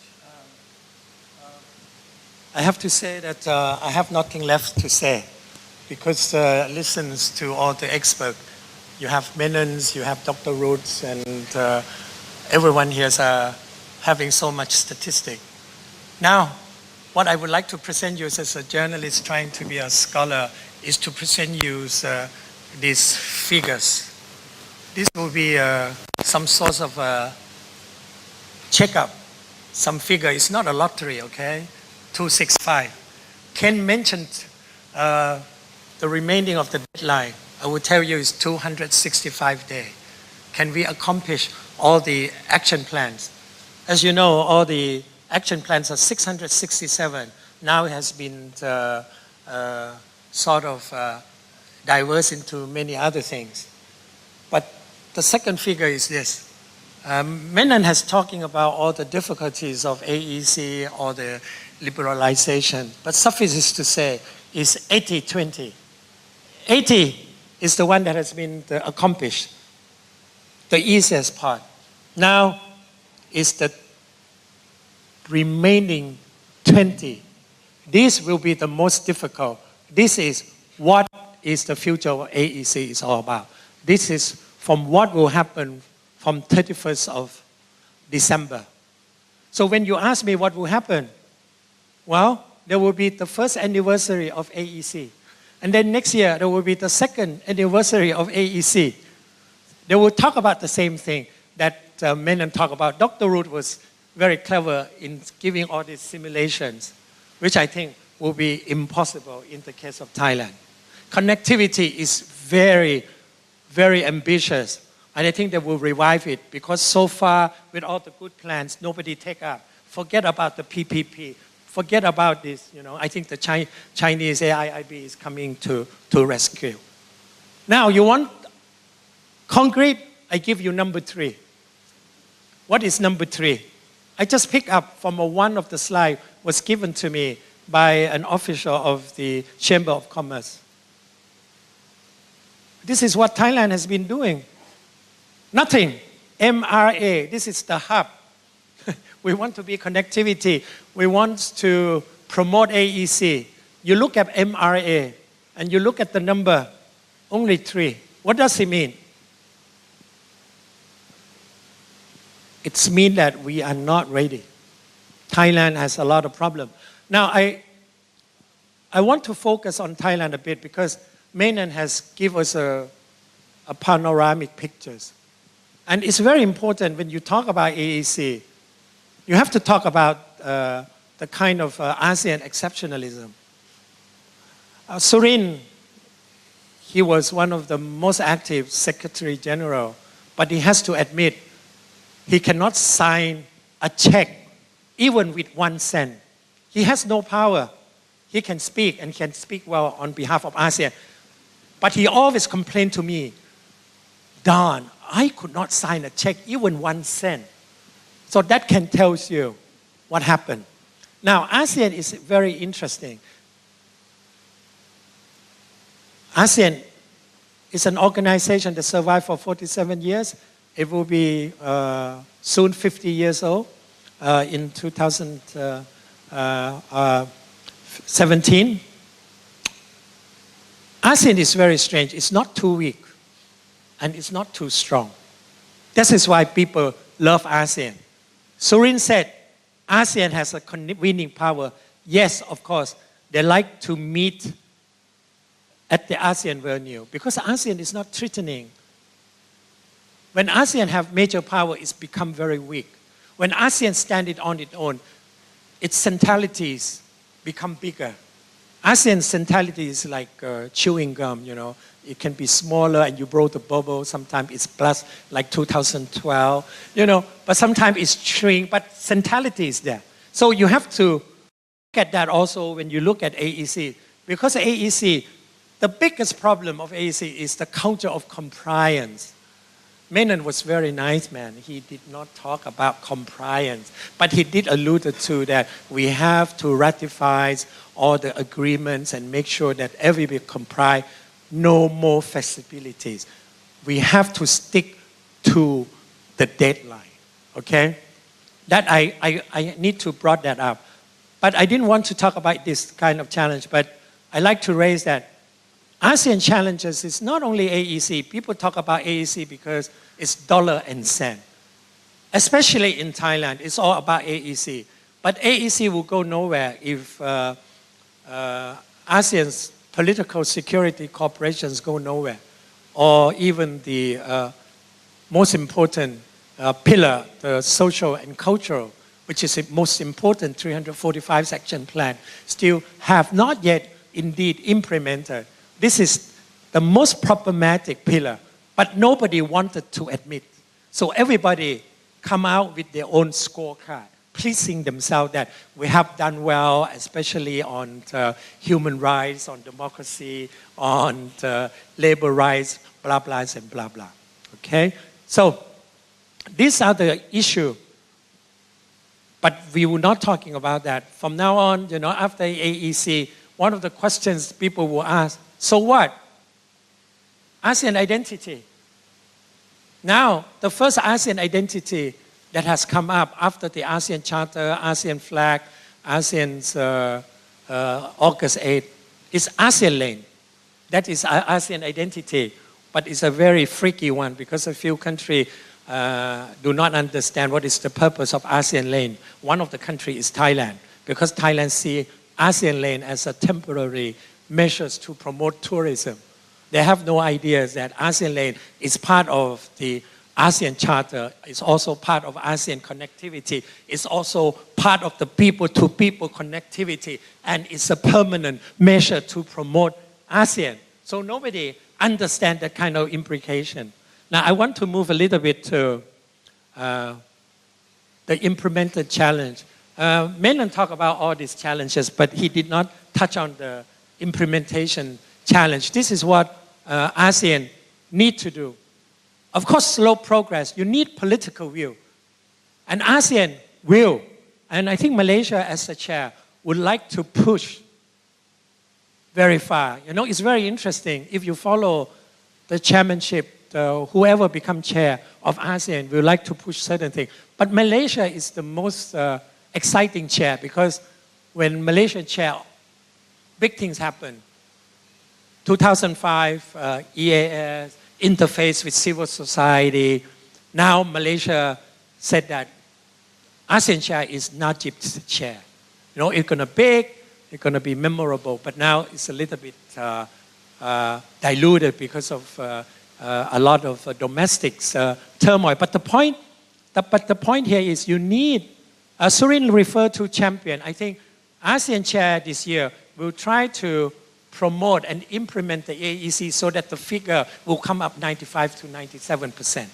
I have to say that I have nothing left to say, because listens to all the experts. You have Menons, you have Dr. Ruth, and everyone here is having so much statistic. Now, what I would like to present you as a journalist trying to be a scholar is to present you these figures. This will be some sort of a checkup. Some figure, it's not a lottery, okay? 265. Ken mentioned the remaining of the deadline. I will tell you it's 265 days. Can we accomplish all the action plans? As you know, all the action plans are 667. Now it has been sort of diverse into many other things. But the second figure is this. Menon has talking about all the difficulties of AEC or the liberalization, but suffices to say is 80-20. 80 is the one that has been accomplished, the easiest part. Now is the remaining 20. This will be the most difficult. This is what is the future of AEC is all about. This is from what will happen from 31st of December. So when you ask me what will happen, well, there will be the first anniversary of AEC. And then next year, there will be the second anniversary of AEC. They will talk about the same thing that Menon talked about. Dr. Ruth was very clever in giving all these simulations, which I think will be impossible in the case of Thailand. Connectivity is very, very ambitious. And I think they will revive it, because so far, with all the good plans, nobody take up. Forget about the PPP. Forget about this. You know, I think the Chinese AIIB is coming to rescue. Now, you want concrete? I give you number 3. What is number 3? I just picked up from one of the slides was given to me by an official of the Chamber of Commerce. This is what Thailand has been doing. Nothing. MRA, this is the hub. We want to be connectivity. We want to promote AEC. You look at MRA and you look at the number, only 3. What does it mean? It means that we are not ready. Thailand has a lot of problems. Now, I want to focus on Thailand a bit, because Menon has given us a panoramic pictures. And it's very important when you talk about AEC, you have to talk about the kind of ASEAN exceptionalism. Surin, he was one of the most active Secretary General, but he has to admit he cannot sign a check even with 1 cent. He has no power. He can speak and can speak well on behalf of ASEAN. But he always complained to me, Don, I could not sign a check even 1 cent. So that can tell you what happened. Now, ASEAN is very interesting. ASEAN is an organization that survived for 47 years. It will be soon 50 years old in 2017. ASEAN is very strange. It's not too weak and it's not too strong. This is why people love ASEAN. Surin said, ASEAN has a winning power. Yes, of course, they like to meet at the ASEAN venue because ASEAN is not threatening. When ASEAN have major power, it's become very weak. When ASEAN stands on its own, its centralities become bigger. ASEAN centrality is like chewing gum, you know. It can be smaller and you blow the bubble. Sometimes it's plus like 2012, you know. But sometimes it's shrink, but centrality is there. So you have to look at that also when you look at AEC. Because AEC, the biggest problem of AEC is the culture of compliance. Menon was very nice man. He did not talk about compliance, but he did allude to that we have to ratify all the agreements and make sure that everybody comply. No more flexibilities. We have to stick to the deadline. Okay, that I need to brought that up, but I didn't want to talk about this kind of challenge. But I like to raise that ASEAN challenges is not only AEC. People talk about AEC because it's dollar and cent. Especially in Thailand, it's all about AEC. But AEC will go nowhere if ASEAN's political security corporations go nowhere. Or even the most important pillar, the social and cultural, which is the most important 345 section plan, still have not yet indeed implemented. This is the most problematic pillar, but nobody wanted to admit. So everybody come out with their own scorecard, pleasing themselves that we have done well, especially on human rights, on democracy, on labor rights, blah, blah, and blah, blah. Okay? So these are the issues, but we were not talking about that. From now on, you know, after AEC, one of the questions people will ask, so what? ASEAN identity. Now, the first ASEAN identity that has come up after the ASEAN Charter, ASEAN flag, ASEAN's August 8 is ASEAN lane. That is ASEAN identity, but it's a very freaky one because a few countries do not understand what is the purpose of ASEAN lane. One of the countries is Thailand, because Thailand sees ASEAN lane as a temporary measures to promote tourism. They have no idea that ASEAN lane is part of the ASEAN Charter. It's also part of ASEAN connectivity. It's also part of the people-to-people connectivity. And it's a permanent measure to promote ASEAN. So nobody understands that kind of implication. Now, I want to move a little bit to the implemented challenge. Menon talked about all these challenges, but he did not touch on the implementation challenge. This is what ASEAN need to do. Of course, slow progress. You need political will. And ASEAN will. And I think Malaysia as a chair would like to push very far. You know, it's very interesting. If you follow the chairmanship, whoever becomes chair of ASEAN will like to push certain things. But Malaysia is the most exciting chair because when Malaysia chair, big things happen. 2005, EAS, interface with civil society. Now Malaysia said that ASEAN chair is Najib's chair. You know, it's going to be big, it's going to be memorable, but now it's a little bit diluted because of a lot of domestic turmoil. But the point here is you need Surin referred to champion. I think ASEAN chair this year will try to promote and implement the AEC so that the figure will come up 95 to 97%.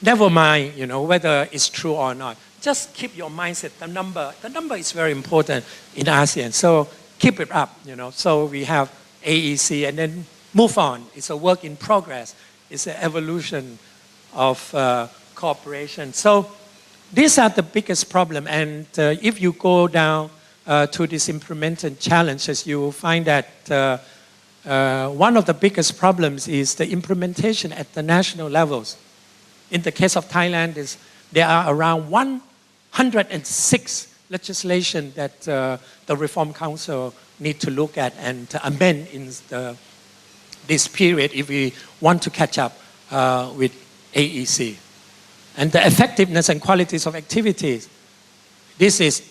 Never mind, whether it's true or not. Just keep your mindset. The number is very important in ASEAN. So keep it up, So we have AEC and then move on. It's a work in progress. It's an evolution of cooperation. So these are the biggest problem. And if you go down to these implementation challenges, you will find that one of the biggest problems is the implementation at the national levels. In the case of Thailand, there are around 106 legislation that the Reform Council need to look at and to amend in this period if we want to catch up with AEC. And the effectiveness and qualities of activities, this is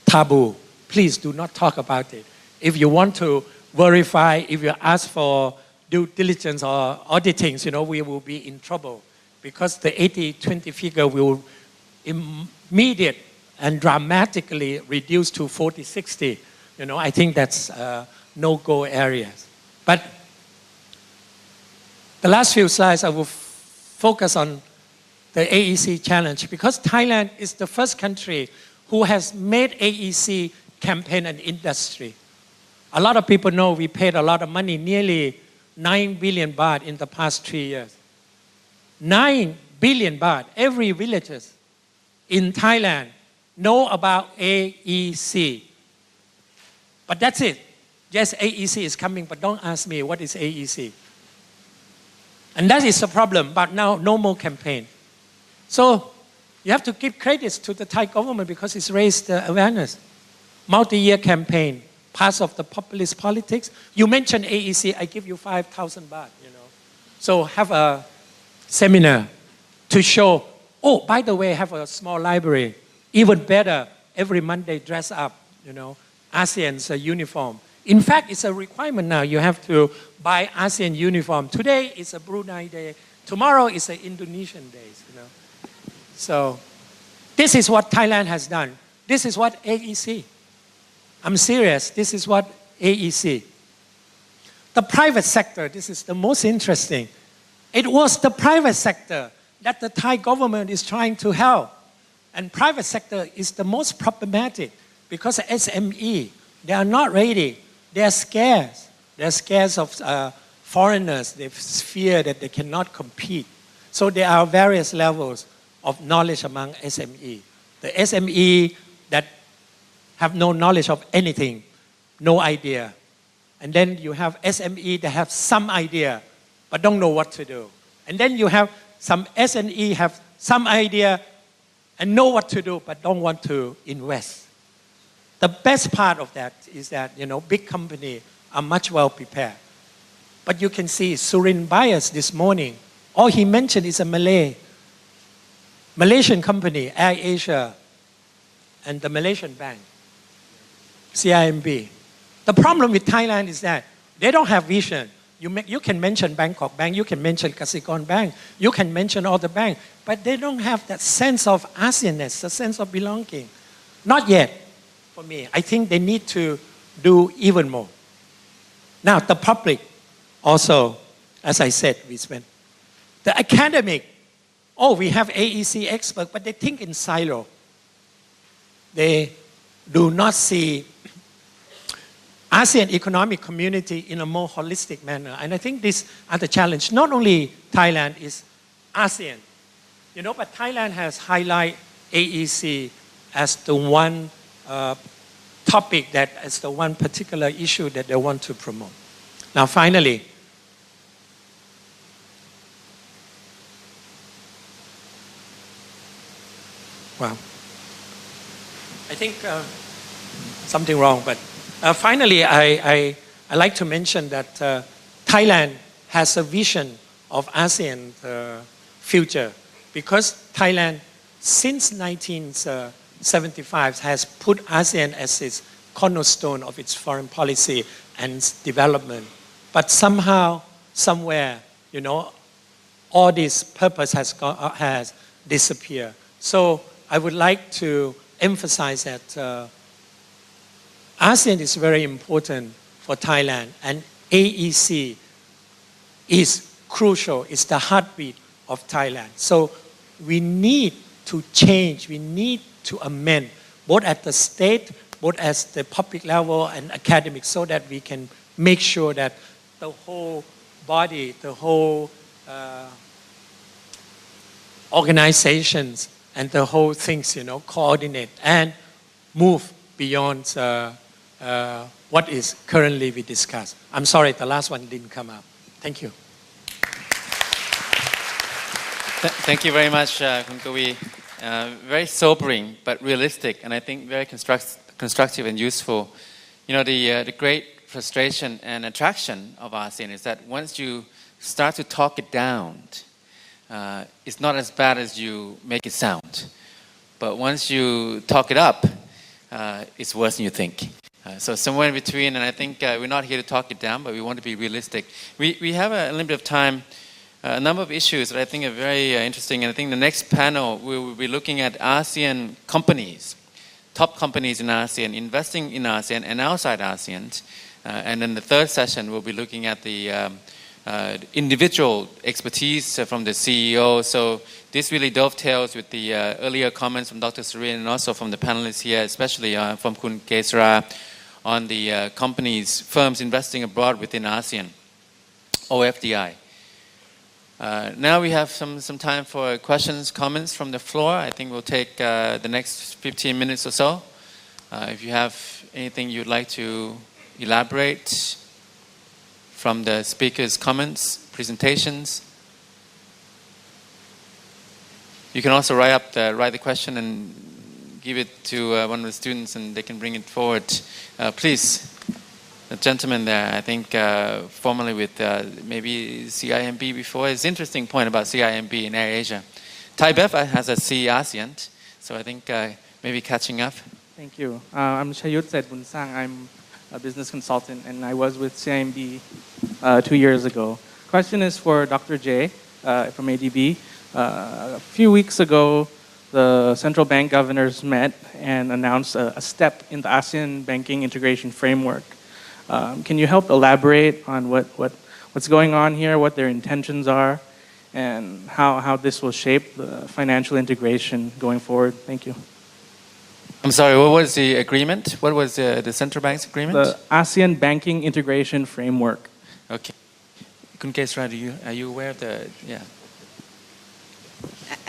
taboo. Please do not talk about it. If you want to verify, if you ask for due diligence or auditing, we will be in trouble because the 80-20 figure will immediate and dramatically reduce to 40-60. I think that's no-go areas. But the last few slides, I will focus on the AEC challenge because Thailand is the first country who has made AEC campaign an industry. A lot of people know we paid a lot of money, nearly 9 billion baht in the past 3 years. 9 billion baht. Every villager in Thailand know about AEC. But that's it. Yes, AEC is coming, but don't ask me what is AEC. And that is the problem, but now no more campaign. So you have to give credits to the Thai government because it's raised awareness. Multi-year campaign, part of the populist politics. You mentioned AEC, I give you 5,000 baht, So have a seminar to show, oh, by the way, have a small library. Even better, every Monday dress up, ASEAN's uniform. In fact, it's a requirement now. You have to buy ASEAN uniform. Today is a Brunei day. Tomorrow is an Indonesian day, So this is what Thailand has done. This is what AEC. I'm serious. This is what AEC. The private sector, this is the most interesting. It was the private sector that the Thai government is trying to help. And private sector is the most problematic because SME, they are not ready. They are scared. They are scared of foreigners. They fear that they cannot compete. So there are various levels of knowledge among SME. The SME that have no knowledge of anything, no idea. And then you have SME that have some idea, but don't know what to do. And then you have some SME have some idea and know what to do, but don't want to invest. The best part of that is that, big companies are much well prepared. But you can see Surin bias this morning. All he mentioned is a Malaysian company, Air Asia, and the Malaysian bank, CIMB. The problem with Thailand is that they don't have vision. You can mention Bangkok Bank, you can mention Kasikorn Bank, you can mention all the banks, but they don't have that sense of ASEAN-ness, the sense of belonging. Not yet, for me. I think they need to do even more. Now, the public also, as I said, we spend. The academic, we have AEC experts, but they think in silo. They do not see ASEAN economic community in a more holistic manner. And I think these are the challenge. Not only Thailand is ASEAN, but Thailand has highlighted AEC as the one topic as the one particular issue that they want to promote. Now, finally, I think something wrong, but finally, I like to mention that Thailand has a vision of ASEAN future because Thailand, since 1975, has put ASEAN as its cornerstone of its foreign policy and development. But somehow, somewhere, all this purpose has disappeared. So I would like to emphasize that ASEAN is very important for Thailand, and AEC is crucial. It's the heartbeat of Thailand. So we need to change, we need to amend, both at the state, both at the public level and academic, so that we can make sure that the whole body, the whole organizations and the whole things, coordinate and move beyond what is currently we discuss. I'm sorry, the last one didn't come up. Thank you. Thank you very much, Khun Kavi. Very sobering but realistic, and I think very constructive and useful. The great frustration and attraction of ASEAN is that once you start to talk it down, it's not as bad as you make it sound. But once you talk it up, it's worse than you think. So somewhere in between, and I think we're not here to talk it down, but we want to be realistic. We have a limit of time, a number of issues that I think are very interesting, and I think the next panel we will be looking at ASEAN companies, top companies in ASEAN, investing in ASEAN and outside ASEAN. And then the third session we'll be looking at the individual expertise from the CEO. So this really dovetails with the earlier comments from Dr. Surin and also from the panelists here, especially from Khun Kesara, on the companies, firms investing abroad within ASEAN, OFDI. Now we have some time for questions, comments from the floor. I think we'll take the next 15 minutes or so. If you have anything you'd like to elaborate from the speakers' comments, presentations. You can also write the question and give it to one of the students and they can bring it forward. Please, the gentleman there, I think formerly with maybe CIMB before. It's an interesting point about CIMB in AirAsia. Thai Bev has a C ASEAN, so I think maybe catching up. Thank you. I'm Chayut Setbunsang. I'm a business consultant, and I was with CIMB 2 years ago. Question is for Dr. J from ADB. A few weeks ago, the central bank governors met and announced a step in the ASEAN banking integration framework. Can you help elaborate on what's going on here, what their intentions are, and how this will shape the financial integration going forward? Thank you. I'm sorry, what was the agreement? What was the central bank's agreement? The ASEAN banking integration framework. Okay. Khun Kesara, are you aware of the, yeah.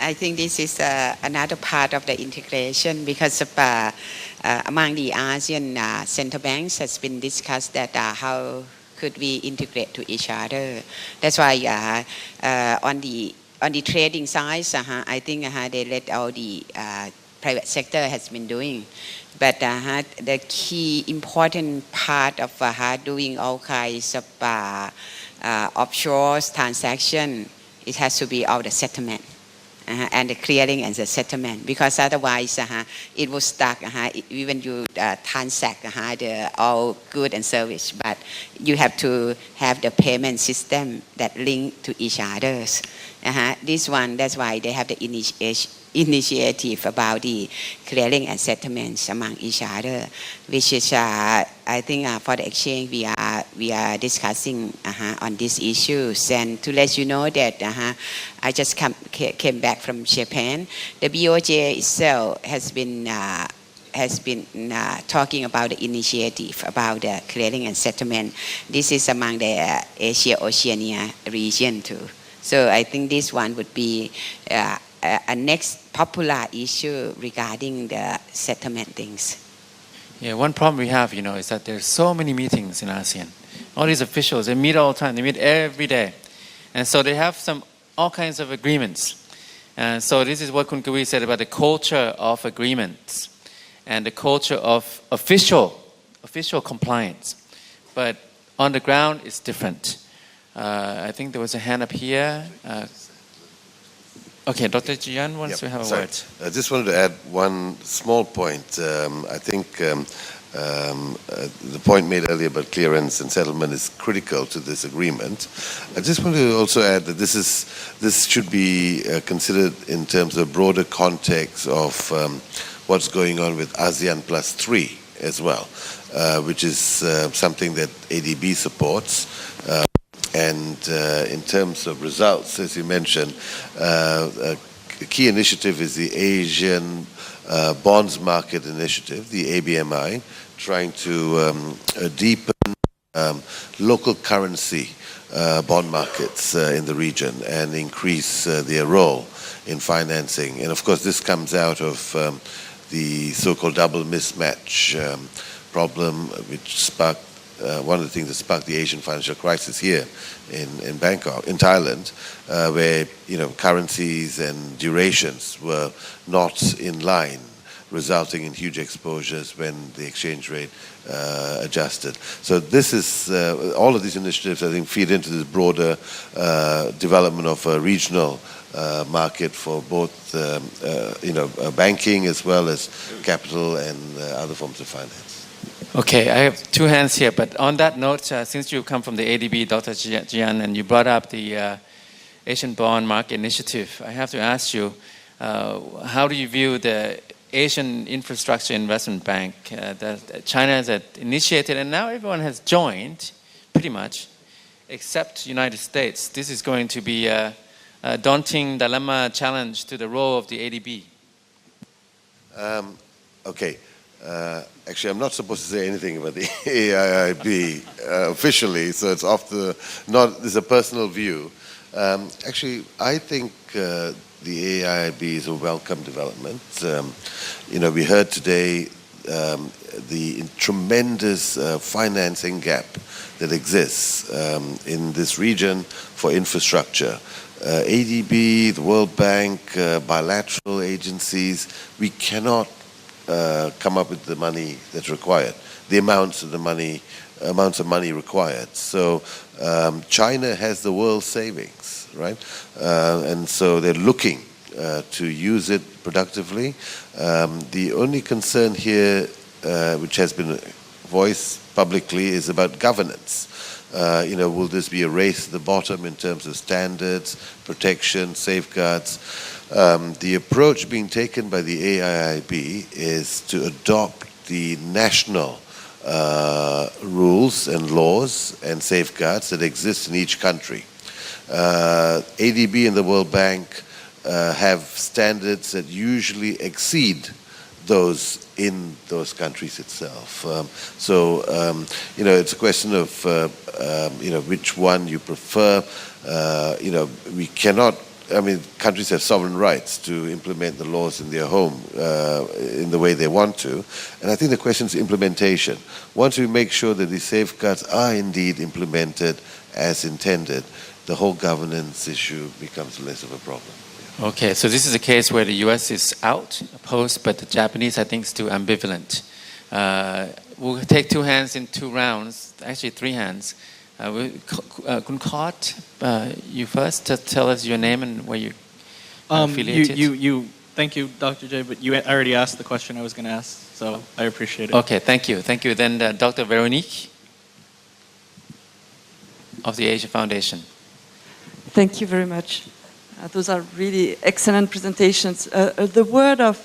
I think this is another part of the integration because of, among the ASEAN central banks has been discussed that how could we integrate to each other. That's why on the trading side, I think they let all the private sector has been doing. But the key important part of doing all kinds of offshore transaction, it has to be all the settlement. And the clearing and the settlement, because otherwise it will stuck even you transact the all good and service, but you have to have the payment system that link to each others. This one, that's why they have the initiative about the clearing and settlements among each other, which is I think for the exchange we are discussing on these issues. And to let you know that I just came back from Japan. The BOJ itself has been talking about the initiative about the clearing and settlement. This is among the Asia-Oceania region too. So I think this one would be a next popular issue regarding the settlement things. Yeah, one problem we have, is that there's so many meetings in ASEAN. All these officials, they meet all the time. They meet every day. And so they have all kinds of agreements. And so this is what Khun Kavi said about the culture of agreements and the culture of official compliance. But on the ground, it's different. I think there was a hand up here. Okay, Dr. Jayant wants to have a word. I just wanted to add one small point. I think the point made earlier about clearance and settlement is critical to this agreement. I just want to also add that this should be considered in terms of broader context of what's going on with ASEAN Plus 3 as well, which is something that ADB supports. And in terms of results, as you mentioned, a key initiative is the Asian Bonds Market Initiative, the ABMI, trying to deepen local currency bond markets in the region and increase their role in financing. And of course, this comes out of the so-called double mismatch problem, which sparked one of the things that sparked the Asian financial crisis here in Bangkok, in Thailand, where currencies and durations were not in line, resulting in huge exposures when the exchange rate adjusted. So this is all of these initiatives, I think, feed into this broader development of a regional market for both banking as well as capital and other forms of finance. Okay, I have two hands here, but on that note, since you come from the ADB, Dr. Jayant, and you brought up the Asian Bond Market Initiative, I have to ask you, how do you view the Asian Infrastructure Investment Bank that China has initiated, and now everyone has joined, pretty much, except United States? This is going to be a daunting dilemma challenge to the role of the ADB. Okay. Actually, I'm not supposed to say anything about the AIIB officially, so it's this is a personal view. Actually, I think the AIIB is a welcome development. We heard today the tremendous financing gap that exists in this region for infrastructure. ADB, the World Bank, bilateral agencies, we cannot come up with the money that's required, the amounts of money required. So China has the world's savings, right? And so they're looking to use it productively. The only concern here, which has been voiced publicly, is about governance. Will this be a race to the bottom in terms of standards, protection, safeguards? The approach being taken by the AIIB is to adopt the national rules and laws and safeguards that exist in each country. ADB and the World Bank have standards that usually exceed those in those countries itself. It's a question of which one you prefer. We cannot. Countries have sovereign rights to implement the laws in their home in the way they want to. And I think the question is implementation. Once we make sure that these safeguards are indeed implemented as intended, the whole governance issue becomes less of a problem. Okay, so this is a case where the US is out, opposed, but the Japanese, I think, is still ambivalent. We'll take two hands in two rounds, actually three hands. Kun Kort, you first. Just tell us your name and where you affiliated. Thank you, Dr. J, but you already asked the question I was going to ask, so I appreciate it. Okay, thank you. Thank you. Then Dr. Veronique of the Asia Foundation. Thank you very much. Those are really excellent presentations. The word of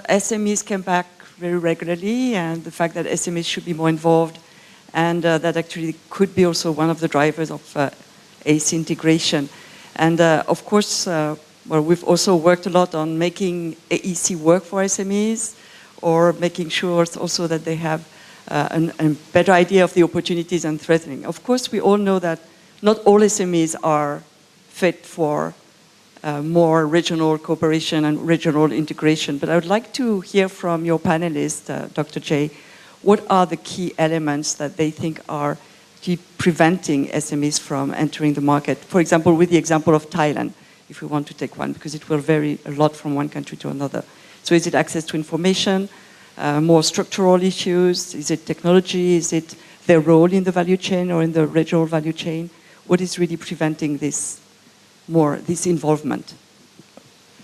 SMEs came back very regularly, and the fact that SMEs should be more involved, and that actually could be also one of the drivers of AEC integration. And of course, we've also worked a lot on making AEC work for SMEs, or making sure also that they have a better idea of the opportunities and threatening. Of course, we all know that not all SMEs are fit for more regional cooperation and regional integration. But I would like to hear from your panelist, Dr. J, what are the key elements that they think are preventing SMEs from entering the market? For example, with the example of Thailand, if we want to take one, because it will vary a lot from one country to another. So is it access to information, more structural issues? Is it technology? Is it their role in the value chain or in the regional value chain? What is really preventing this involvement?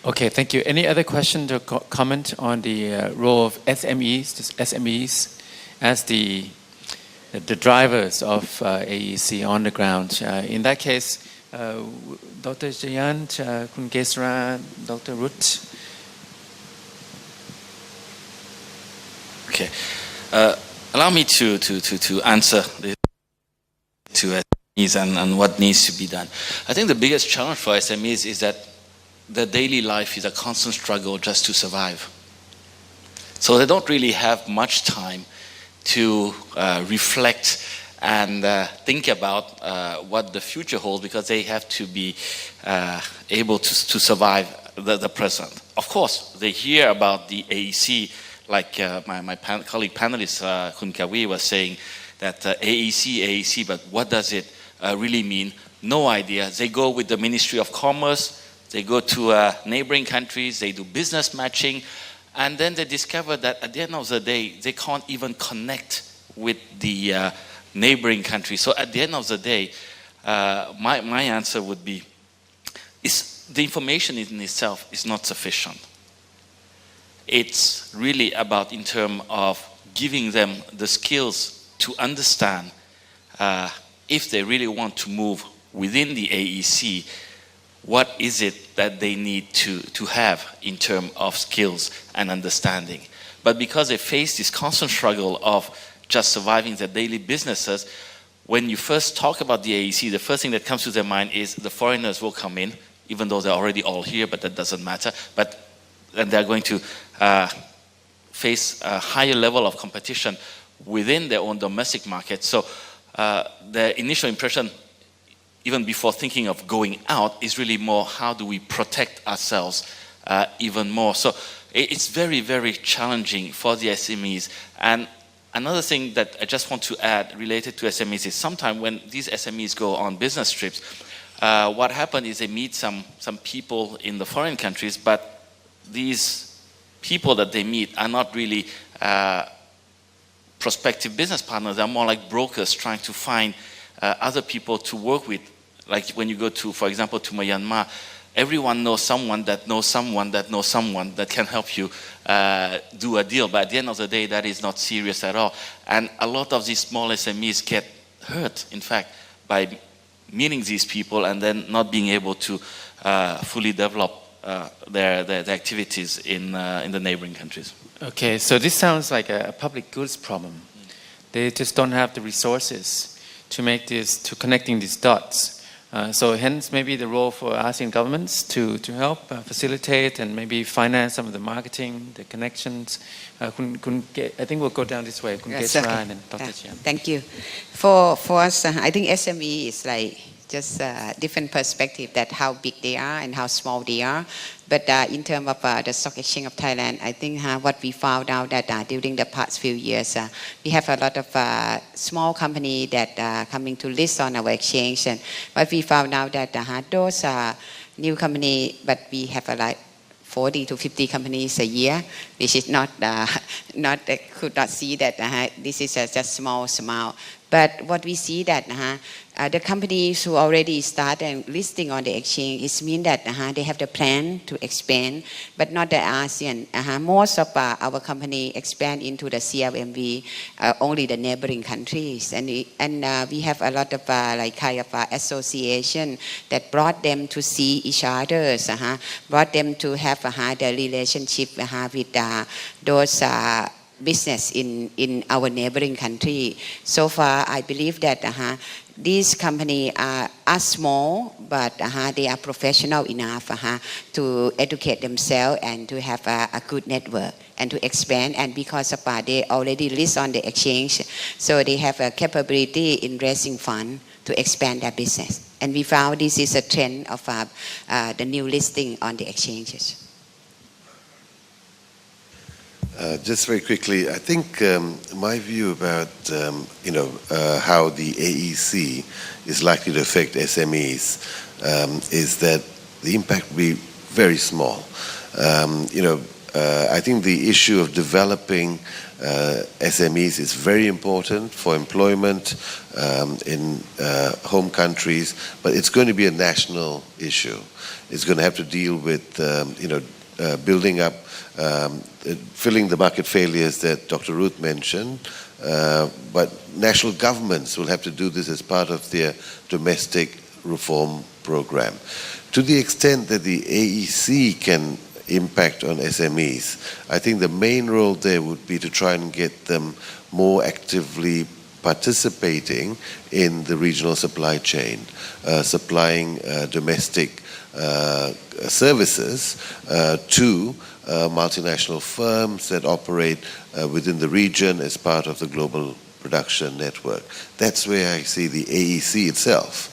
Okay, thank you. Any other question or comment on the role of SMEs as the drivers of AEC on the ground? In that case, Dr. Jayant, Kun Kesara, Dr. Ruth. Allow me to answer this to SMEs and what needs to be done. I think the biggest challenge for SMEs is that their daily life is a constant struggle just to survive. So they don't really have much time to reflect and think about what the future holds, because they have to be able to survive the present. Of course, they hear about the AEC, like my colleague panelist, Kun Kavi, was saying that AEC, but what does it really mean? No idea. They go with the Ministry of Commerce, they go to neighboring countries, they do business matching, and then they discover that at the end of the day, they can't even connect with the neighboring countries. So at the end of the day, my answer would be, the information in itself is not sufficient. It's really about in terms of giving them the skills to understand if they really want to move within the AEC, what is it that they need to have in terms of skills and understanding. But because they face this constant struggle of just surviving their daily businesses, when you first talk about the AEC, the first thing that comes to their mind is the foreigners will come in, even though they're already all here, but that doesn't matter. And they're going to face a higher level of competition within their own domestic market. So the initial impression, even before thinking of going out, is really more, how do we protect ourselves even more? So it's very, very challenging for the SMEs. And another thing that I just want to add related to SMEs is sometimes when these SMEs go on business trips, what happens is they meet some people in the foreign countries, but these people that they meet are not really prospective business partners. They're more like brokers trying to find other people to work with. Like when you go to, for example, to Myanmar, everyone knows someone that knows someone that knows someone that can help you do a deal. But at the end of the day, that is not serious at all. And a lot of these small SMEs get hurt, in fact, by meeting these people and then not being able to fully develop their activities in the neighboring countries. Okay, so this sounds like a public goods problem. They just don't have the resources to make this, to connecting these dots. So hence maybe the role for ASEAN governments to help facilitate and maybe finance some of the marketing, the connections. I think we'll go down this way. Kesara and Dr. Jayant. Thank you. For us, I think SME is like just a different perspective that how big they are and how small they are. But in terms of the Stock Exchange of Thailand, I think what we found out that during the past few years, we have a lot of small companies that are coming to list on our exchange. And what we found out that those new companies, but we have like 40 to 50 companies a year, which is not could not see that this is just small. But what we see that the companies who already started listing on the exchange, it means that they have the plan to expand, but not the ASEAN. Most of our company expand into the CLMV, only the neighboring countries, and we have a lot of like kind of association that brought them to see each other, brought them to have the relationship with those business in our neighboring country. So far, I believe that these companies are small, but they are professional enough to educate themselves and to have a good network and to expand. And because of they already list on the exchange, so they have a capability in raising funds to expand their business. And we found this is a trend of the new listing on the exchanges. Just very quickly, I think my view about how the AEC is likely to affect SMEs is that the impact will be very small. I think the issue of developing SMEs is very important for employment in home countries, but it's going to be a national issue. It's going to have to deal with building up, filling the market failures that Dr. Ruth mentioned, but national governments will have to do this as part of their domestic reform program. To the extent that the AEC can impact on SMEs. I think the main role there would be to try and get them more actively participating in the regional supply chain, supplying domestic services to multinational firms that operate within the region as part of the global production network. That's where I see the AEC itself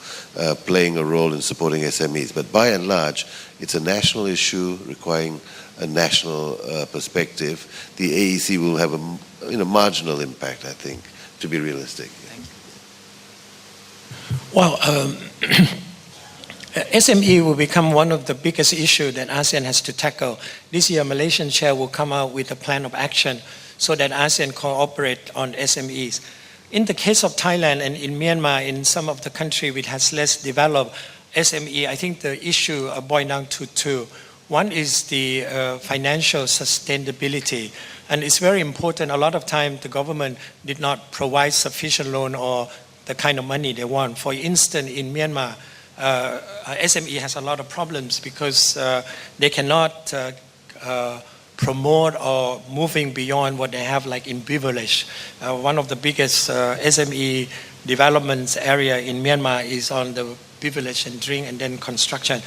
playing a role in supporting SMEs. But by and large, it's a national issue requiring a national perspective. The AEC will have a marginal impact, I think, to be realistic. Well, SME will become one of the biggest issues that ASEAN has to tackle. This year, Malaysian chair will come out with a plan of action so that ASEAN cooperate on SMEs. In the case of Thailand and in Myanmar, in some of the country which has less developed SME, I think the issue boils down to two. One is the financial sustainability. And it's very important. A lot of time the government did not provide sufficient loan or the kind of money they want. For instance, in Myanmar, SME has a lot of problems because they cannot promote or moving beyond what they have like in privilege. One of the biggest SME developments area in Myanmar is on the privilege and drink and then construction.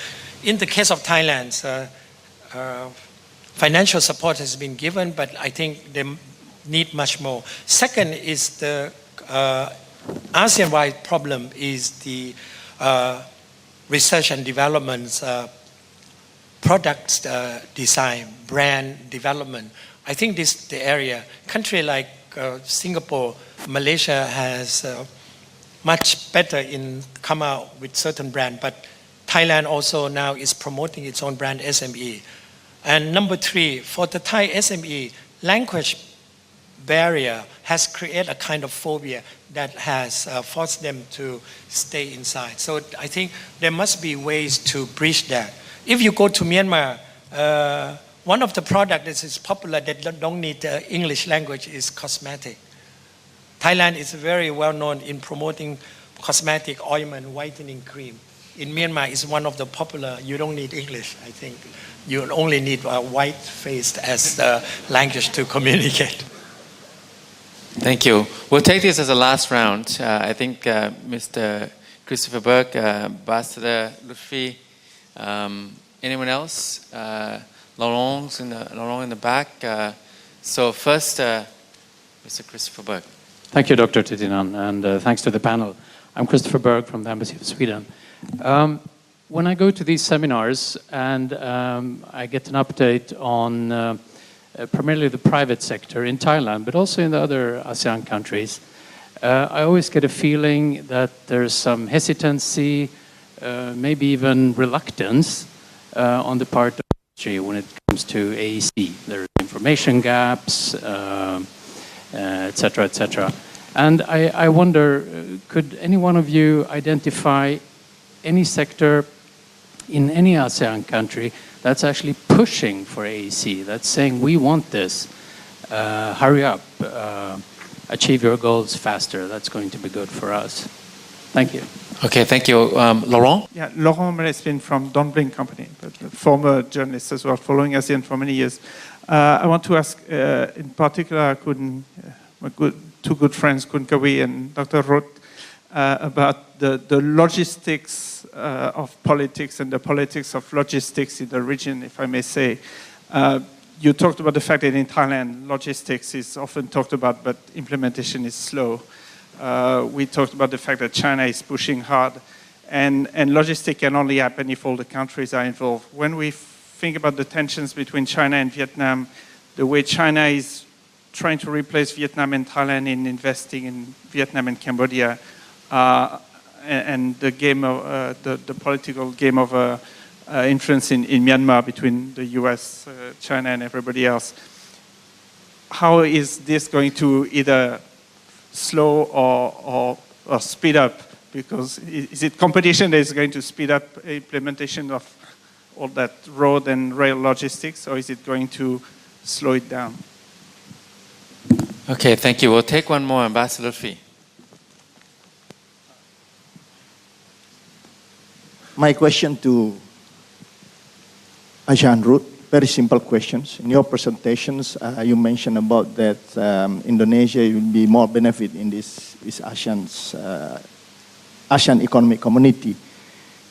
In the case of Thailand, financial support has been given, but I think they need much more. Second is the ASEAN-wide problem is the research and development, product design, brand development. I think this is the area. Country like Singapore, Malaysia has much better in come out with certain brand, but Thailand also now is promoting its own brand SME. And number three, for the Thai SME, language barrier has created a kind of phobia that has forced them to stay inside. So I think there must be ways to bridge that. If you go to Myanmar, one of the products that is popular that don't need English language is cosmetic. Thailand is very well known in promoting cosmetic ointment, whitening cream. In Myanmar, it's one of the popular, you don't need English, I think. You only need a white face as the language to communicate. Thank you. We'll take this as a last round. I think Mr. Christopher Burke, Ambassador Lutfi, anyone else? Laurent in the back. So first, Mr. Christopher Burke. Thank you, Dr. Thitinan, and thanks to the panel. I'm Christopher Burke from the Embassy of Sweden. When I go to these seminars and I get an update on primarily the private sector in Thailand, but also in the other ASEAN countries, I always get a feeling that there's some hesitancy, maybe even reluctance on the part of industry when it comes to AEC. There are information gaps, etc., etc. And I wonder, could any one of you identify any sector in any ASEAN country that's actually pushing for AEC, that's saying we want this, hurry up, achieve your goals faster, that's going to be good for us. Thank you. Okay, thank you. Laurent? Yeah, Laurent Melespin from Don Blink Company, but a former journalist as well, following ASEAN for many years. I want to ask, in particular, two good friends, Kun Kavi and Dr. Ruth, about the logistics of politics and the politics of logistics in the region, if I may say. You talked about the fact that in Thailand, logistics is often talked about, but implementation is slow. We talked about the fact that China is pushing hard, and logistics can only happen if all the countries are involved. When we think about the tensions between China and Vietnam, the way China is trying to replace Vietnam and Thailand in investing in Vietnam and Cambodia, and the game of the political game of influence in Myanmar between the U.S., China, and everybody else. How is this going to either slow or speed up? Because is it competition that is going to speed up implementation of all that road and rail logistics, or is it going to slow it down? Okay, thank you. We'll take one more, Ambassador Lutfi. My question to Ajahn Ruth. very simple questions. In your presentations, you mentioned about that Indonesia will be more benefit in this ASEAN economic community.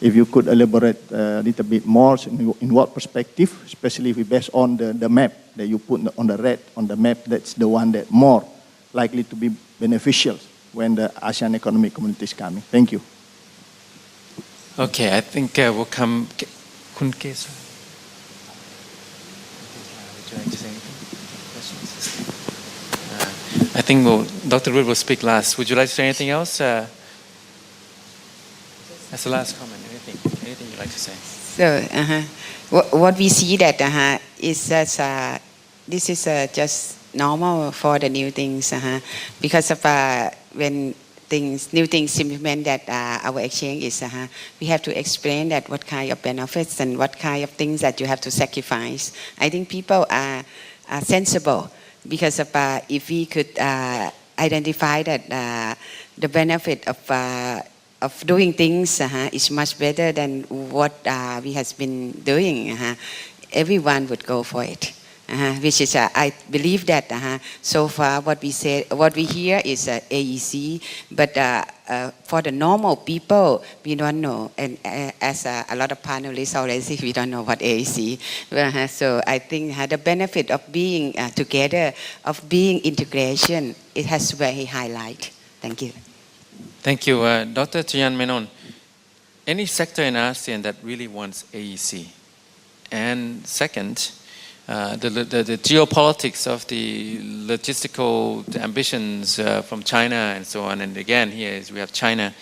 If you could elaborate a little bit more, in what perspective, especially if we based on the map that you put on the red on the map, that's the one that more likely to be beneficial when the ASEAN economic community is coming. Thank you. Okay, I think we'll come. Kun Kesara. Would you like to say anything? Questions? I think Dr. Ruth will speak last. Would you like to say anything else? That's the last comment. Anything you'd like to say? So, what we see that is that this is just normal for the new things because of when new things implement that our exchange is we have to explain that what kind of benefits and what kind of things that you have to sacrifice. I think people are sensible because of if we could identify that the benefit of doing things is much better than what we has been doing, everyone would go for it. Which is, I believe that so far what we hear is AEC, but for the normal people, we don't know. And as a lot of panelists already, we don't know what AEC. So I think the benefit of being together, of being integration, it has very highlight. Thank you. Thank you. Dr. Jayant Menon, any sector in ASEAN that really wants AEC? And second, the geopolitics of the logistical ambitions from China and so on. And again, here is we have China.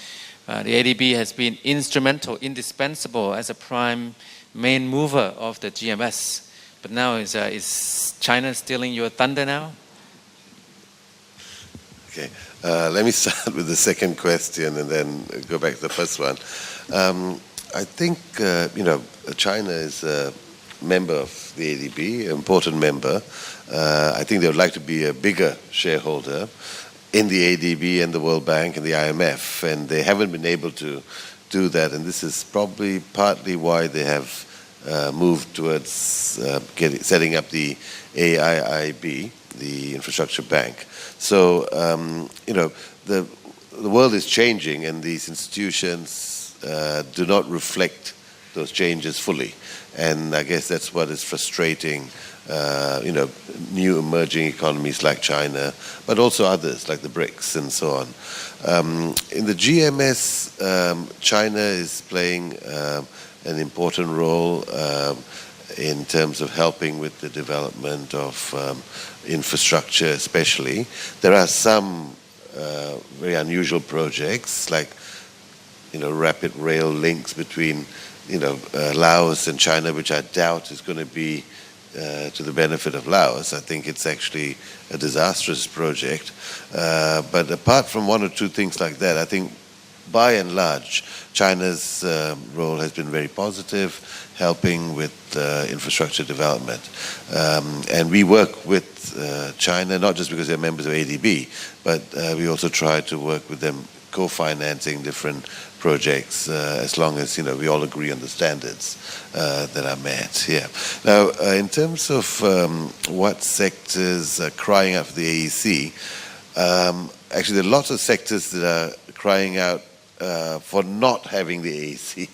The ADB has been instrumental, indispensable as a prime main mover of the GMS. But now is China stealing your thunder now? Okay, let me start with the second question and then go back to the first one. I think, China is a member of the ADB, an important member. I think they would like to be a bigger shareholder in the ADB and the World Bank and the IMF, and they haven't been able to do that, and this is probably partly why they have moved towards setting up the AIIB, the Infrastructure Bank. So, the world is changing, and these institutions do not reflect those changes fully. And I guess that's what is frustrating, new emerging economies like China, but also others like the BRICS and so on. In the GMS, China is playing an important role in terms of helping with the development of infrastructure especially. There are some very unusual projects like, rapid rail links between Laos and China, which I doubt is going to be to the benefit of Laos. I think it's actually a disastrous project. But apart from one or two things like that, I think by and large, China's role has been very positive, helping with infrastructure development. And we work with China, not just because they're members of ADB, but we also try to work with them co-financing different projects as long as we all agree on the standards that are met here. Now, in terms of what sectors are crying out for the AEC, actually there are lots of sectors that are crying out for not having the AEC,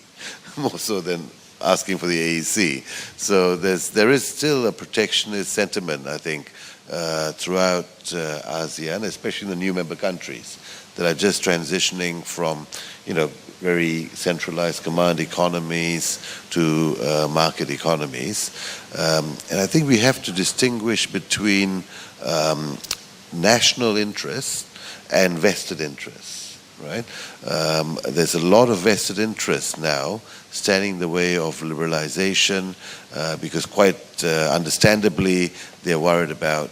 more so than asking for the AEC. So there is still a protectionist sentiment, I think, throughout ASEAN, especially in the new member countries that are just transitioning from, very centralized command economies to market economies. And I think we have to distinguish between national interests and vested interests, right? There's a lot of vested interests now standing in the way of liberalization because quite understandably they're worried about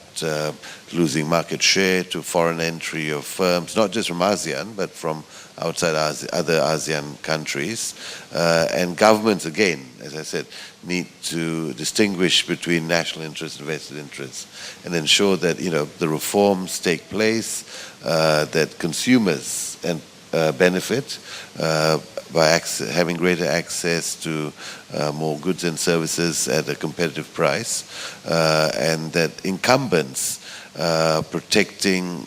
losing market share to foreign entry of firms, not just from ASEAN, but from outside other ASEAN countries. And governments, again, as I said, need to distinguish between national interests and vested interests and ensure that, the reforms take place, that consumers and benefit by having greater access to more goods and services at a competitive price, and that incumbents protecting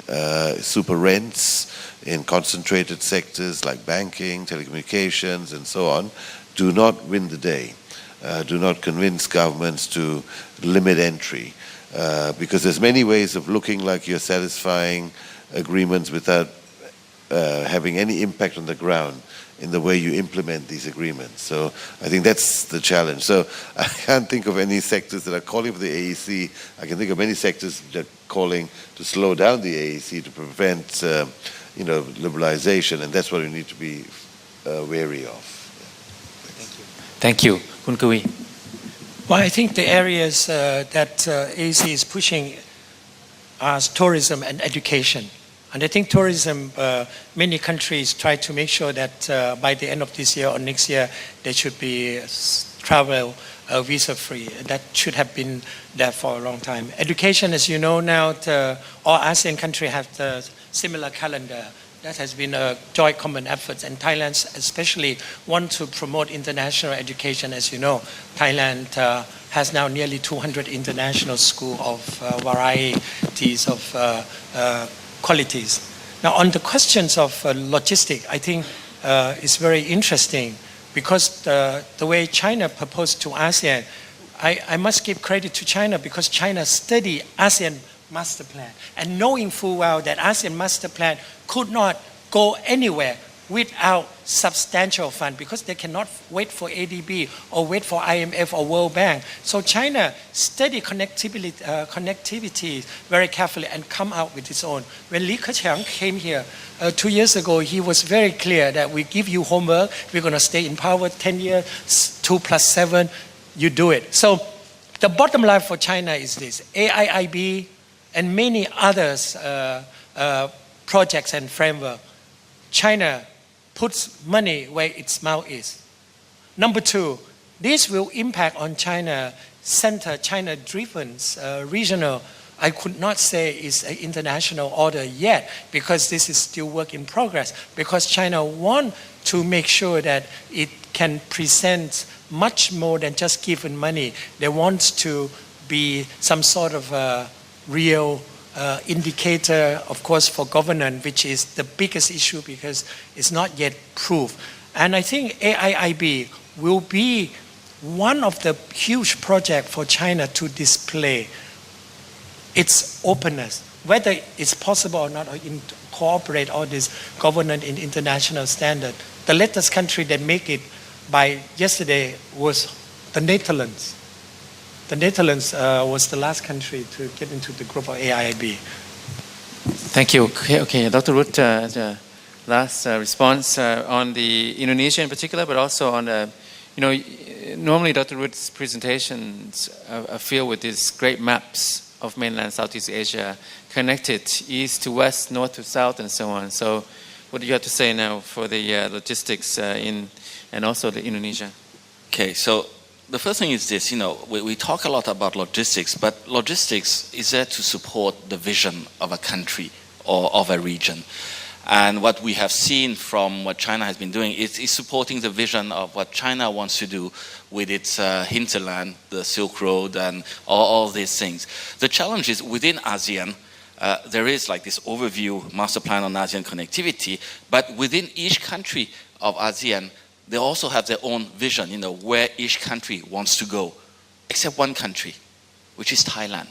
super rents in concentrated sectors like banking, telecommunications, and so on, do not win the day, do not convince governments to limit entry, because there's many ways of looking like you're satisfying agreements without having any impact on the ground in the way you implement these agreements. So I think that's the challenge. So I can't think of any sectors that are calling for the AEC. I can think of many sectors that are calling to slow down the AEC to prevent liberalization, and that's what we need to be wary of. Thank you. Kun Kavi. Well, I think the areas that AEC is pushing are tourism and education. And I think tourism, many countries try to make sure that by the end of this year or next year, there should be travel visa-free. That should have been there for a long time. Education, as you know now, all ASEAN countries have the similar calendar. That has been a joint common effort, and Thailand especially want to promote international education. As you know, Thailand has now nearly 200 international schools of varieties of qualities. Now, on the questions of logistics, I think it's very interesting because the way China proposed to ASEAN, I must give credit to China because China studied ASEAN master plan, and knowing full well that ASEAN master plan could not go anywhere without substantial fund because they cannot wait for ADB or wait for IMF or World Bank. So China studied connectivity very carefully and come out with its own. When Li Keqiang came here 2 years ago, he was very clear that we give you homework, we're going to stay in power 10 years, 2 + 7, you do it. So the bottom line for China is this: AIIB and many others projects and framework, China puts money where its mouth is. Number two, this will impact on China center, China-driven regional. I could not say it's an international order yet because this is still work in progress, because China wants to make sure that it can present much more than just giving money. They want to be some sort of a real indicator, of course, for governance, which is the biggest issue because it's not yet proved. And I think AIIB will be one of the huge projects for China to display its openness, whether it's possible or not, or incorporate all this governance in international standard. The latest country that make it by yesterday was the Netherlands. The Netherlands was the last country to get into the group of AIIB. Thank you. Okay, Dr. Ruth, the last response on the Indonesia in particular, but also on the, normally Dr. Ruth's presentations are filled with these great maps of mainland Southeast Asia, connected east to west, north to south, and so on. So what do you have to say now for the logistics and also the Indonesia? Okay, so the first thing is this, we talk a lot about logistics, but logistics is there to support the vision of a country or of a region. And what we have seen from what China has been doing is supporting the vision of what China wants to do with its hinterland, the Silk Road, and all these things. The challenge is within ASEAN, there is like this overview master plan on ASEAN connectivity, but within each country of ASEAN, they also have their own vision, where each country wants to go, except one country, which is Thailand.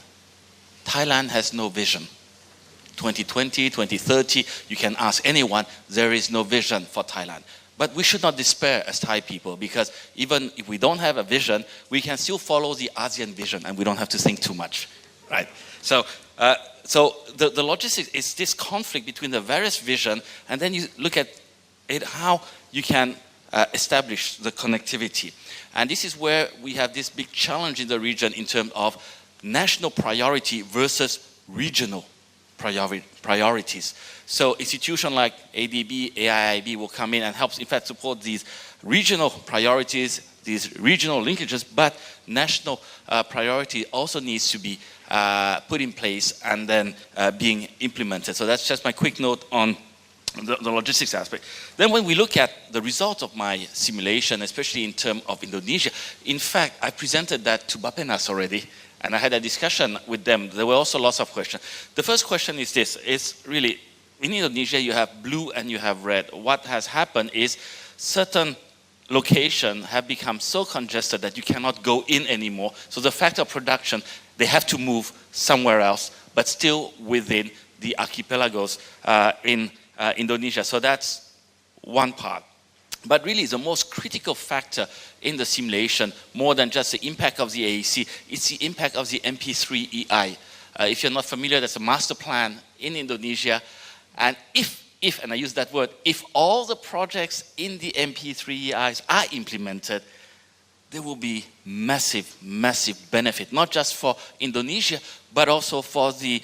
Thailand has no vision. 2020, 2030, you can ask anyone, there is no vision for Thailand. But we should not despair as Thai people, because even if we don't have a vision, we can still follow the ASEAN vision, and we don't have to think too much, right? So the logistics is this conflict between the various vision, and then you look at it, how you can establish the connectivity. And this is where we have this big challenge in the region in terms of national priority versus regional priorities. So institutions like ADB, AIIB will come in and help, in fact, support these regional priorities, these regional linkages, but national priority also needs to be put in place and then being implemented. So that's just my quick note on the logistics aspect. Then when we look at the result of my simulation, especially in terms of Indonesia, in fact, I presented that to Bapenas already, and I had a discussion with them. There were also lots of questions. The first question is this, is really, in Indonesia you have blue and you have red. What has happened is certain locations have become so congested that you cannot go in anymore. So the factor of production, they have to move somewhere else, but still within the archipelagos in Indonesia. So that's one part. But really the most critical factor in the simulation, more than just the impact of the AEC, it's the impact of the MP3EI. If you're not familiar, that's a master plan in Indonesia. And if, and I use that word, if all the projects in the MP3EIs are implemented, there will be massive, massive benefit, not just for Indonesia, but also for the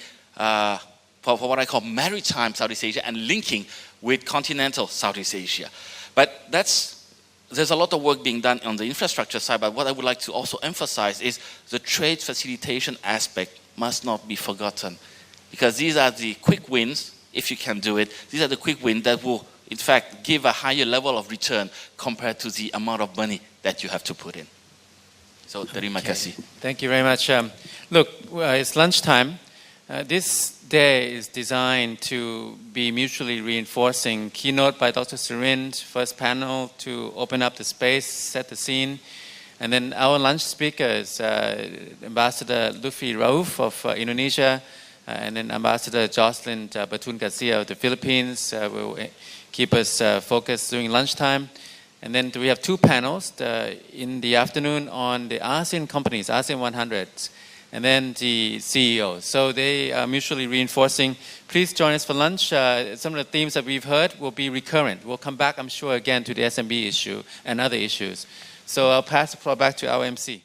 for what I call maritime Southeast Asia and linking with continental Southeast Asia. But there's a lot of work being done on the infrastructure side, but what I would like to also emphasize is the trade facilitation aspect must not be forgotten. Because these are the quick wins, if you can do it, these are the quick wins that will, in fact, give a higher level of return compared to the amount of money that you have to put in. So, terima kasih. Thank you very much. Look, it's lunchtime. This day is designed to be mutually reinforcing. Keynote by Dr. Surin, first panel to open up the space, set the scene. And then our lunch speaker is Ambassador Luffy Rauf of Indonesia, and then Ambassador Jocelyn Batun Garcia of the Philippines will keep us focused during lunchtime. And then we have two panels in the afternoon on the ASEAN companies, ASEAN 100. And then the CEO. So they are mutually reinforcing. Please join us for lunch. Some of the themes that we've heard will be recurrent. We'll come back, I'm sure, again to the SMB issue and other issues. So I'll pass the floor back to our MC.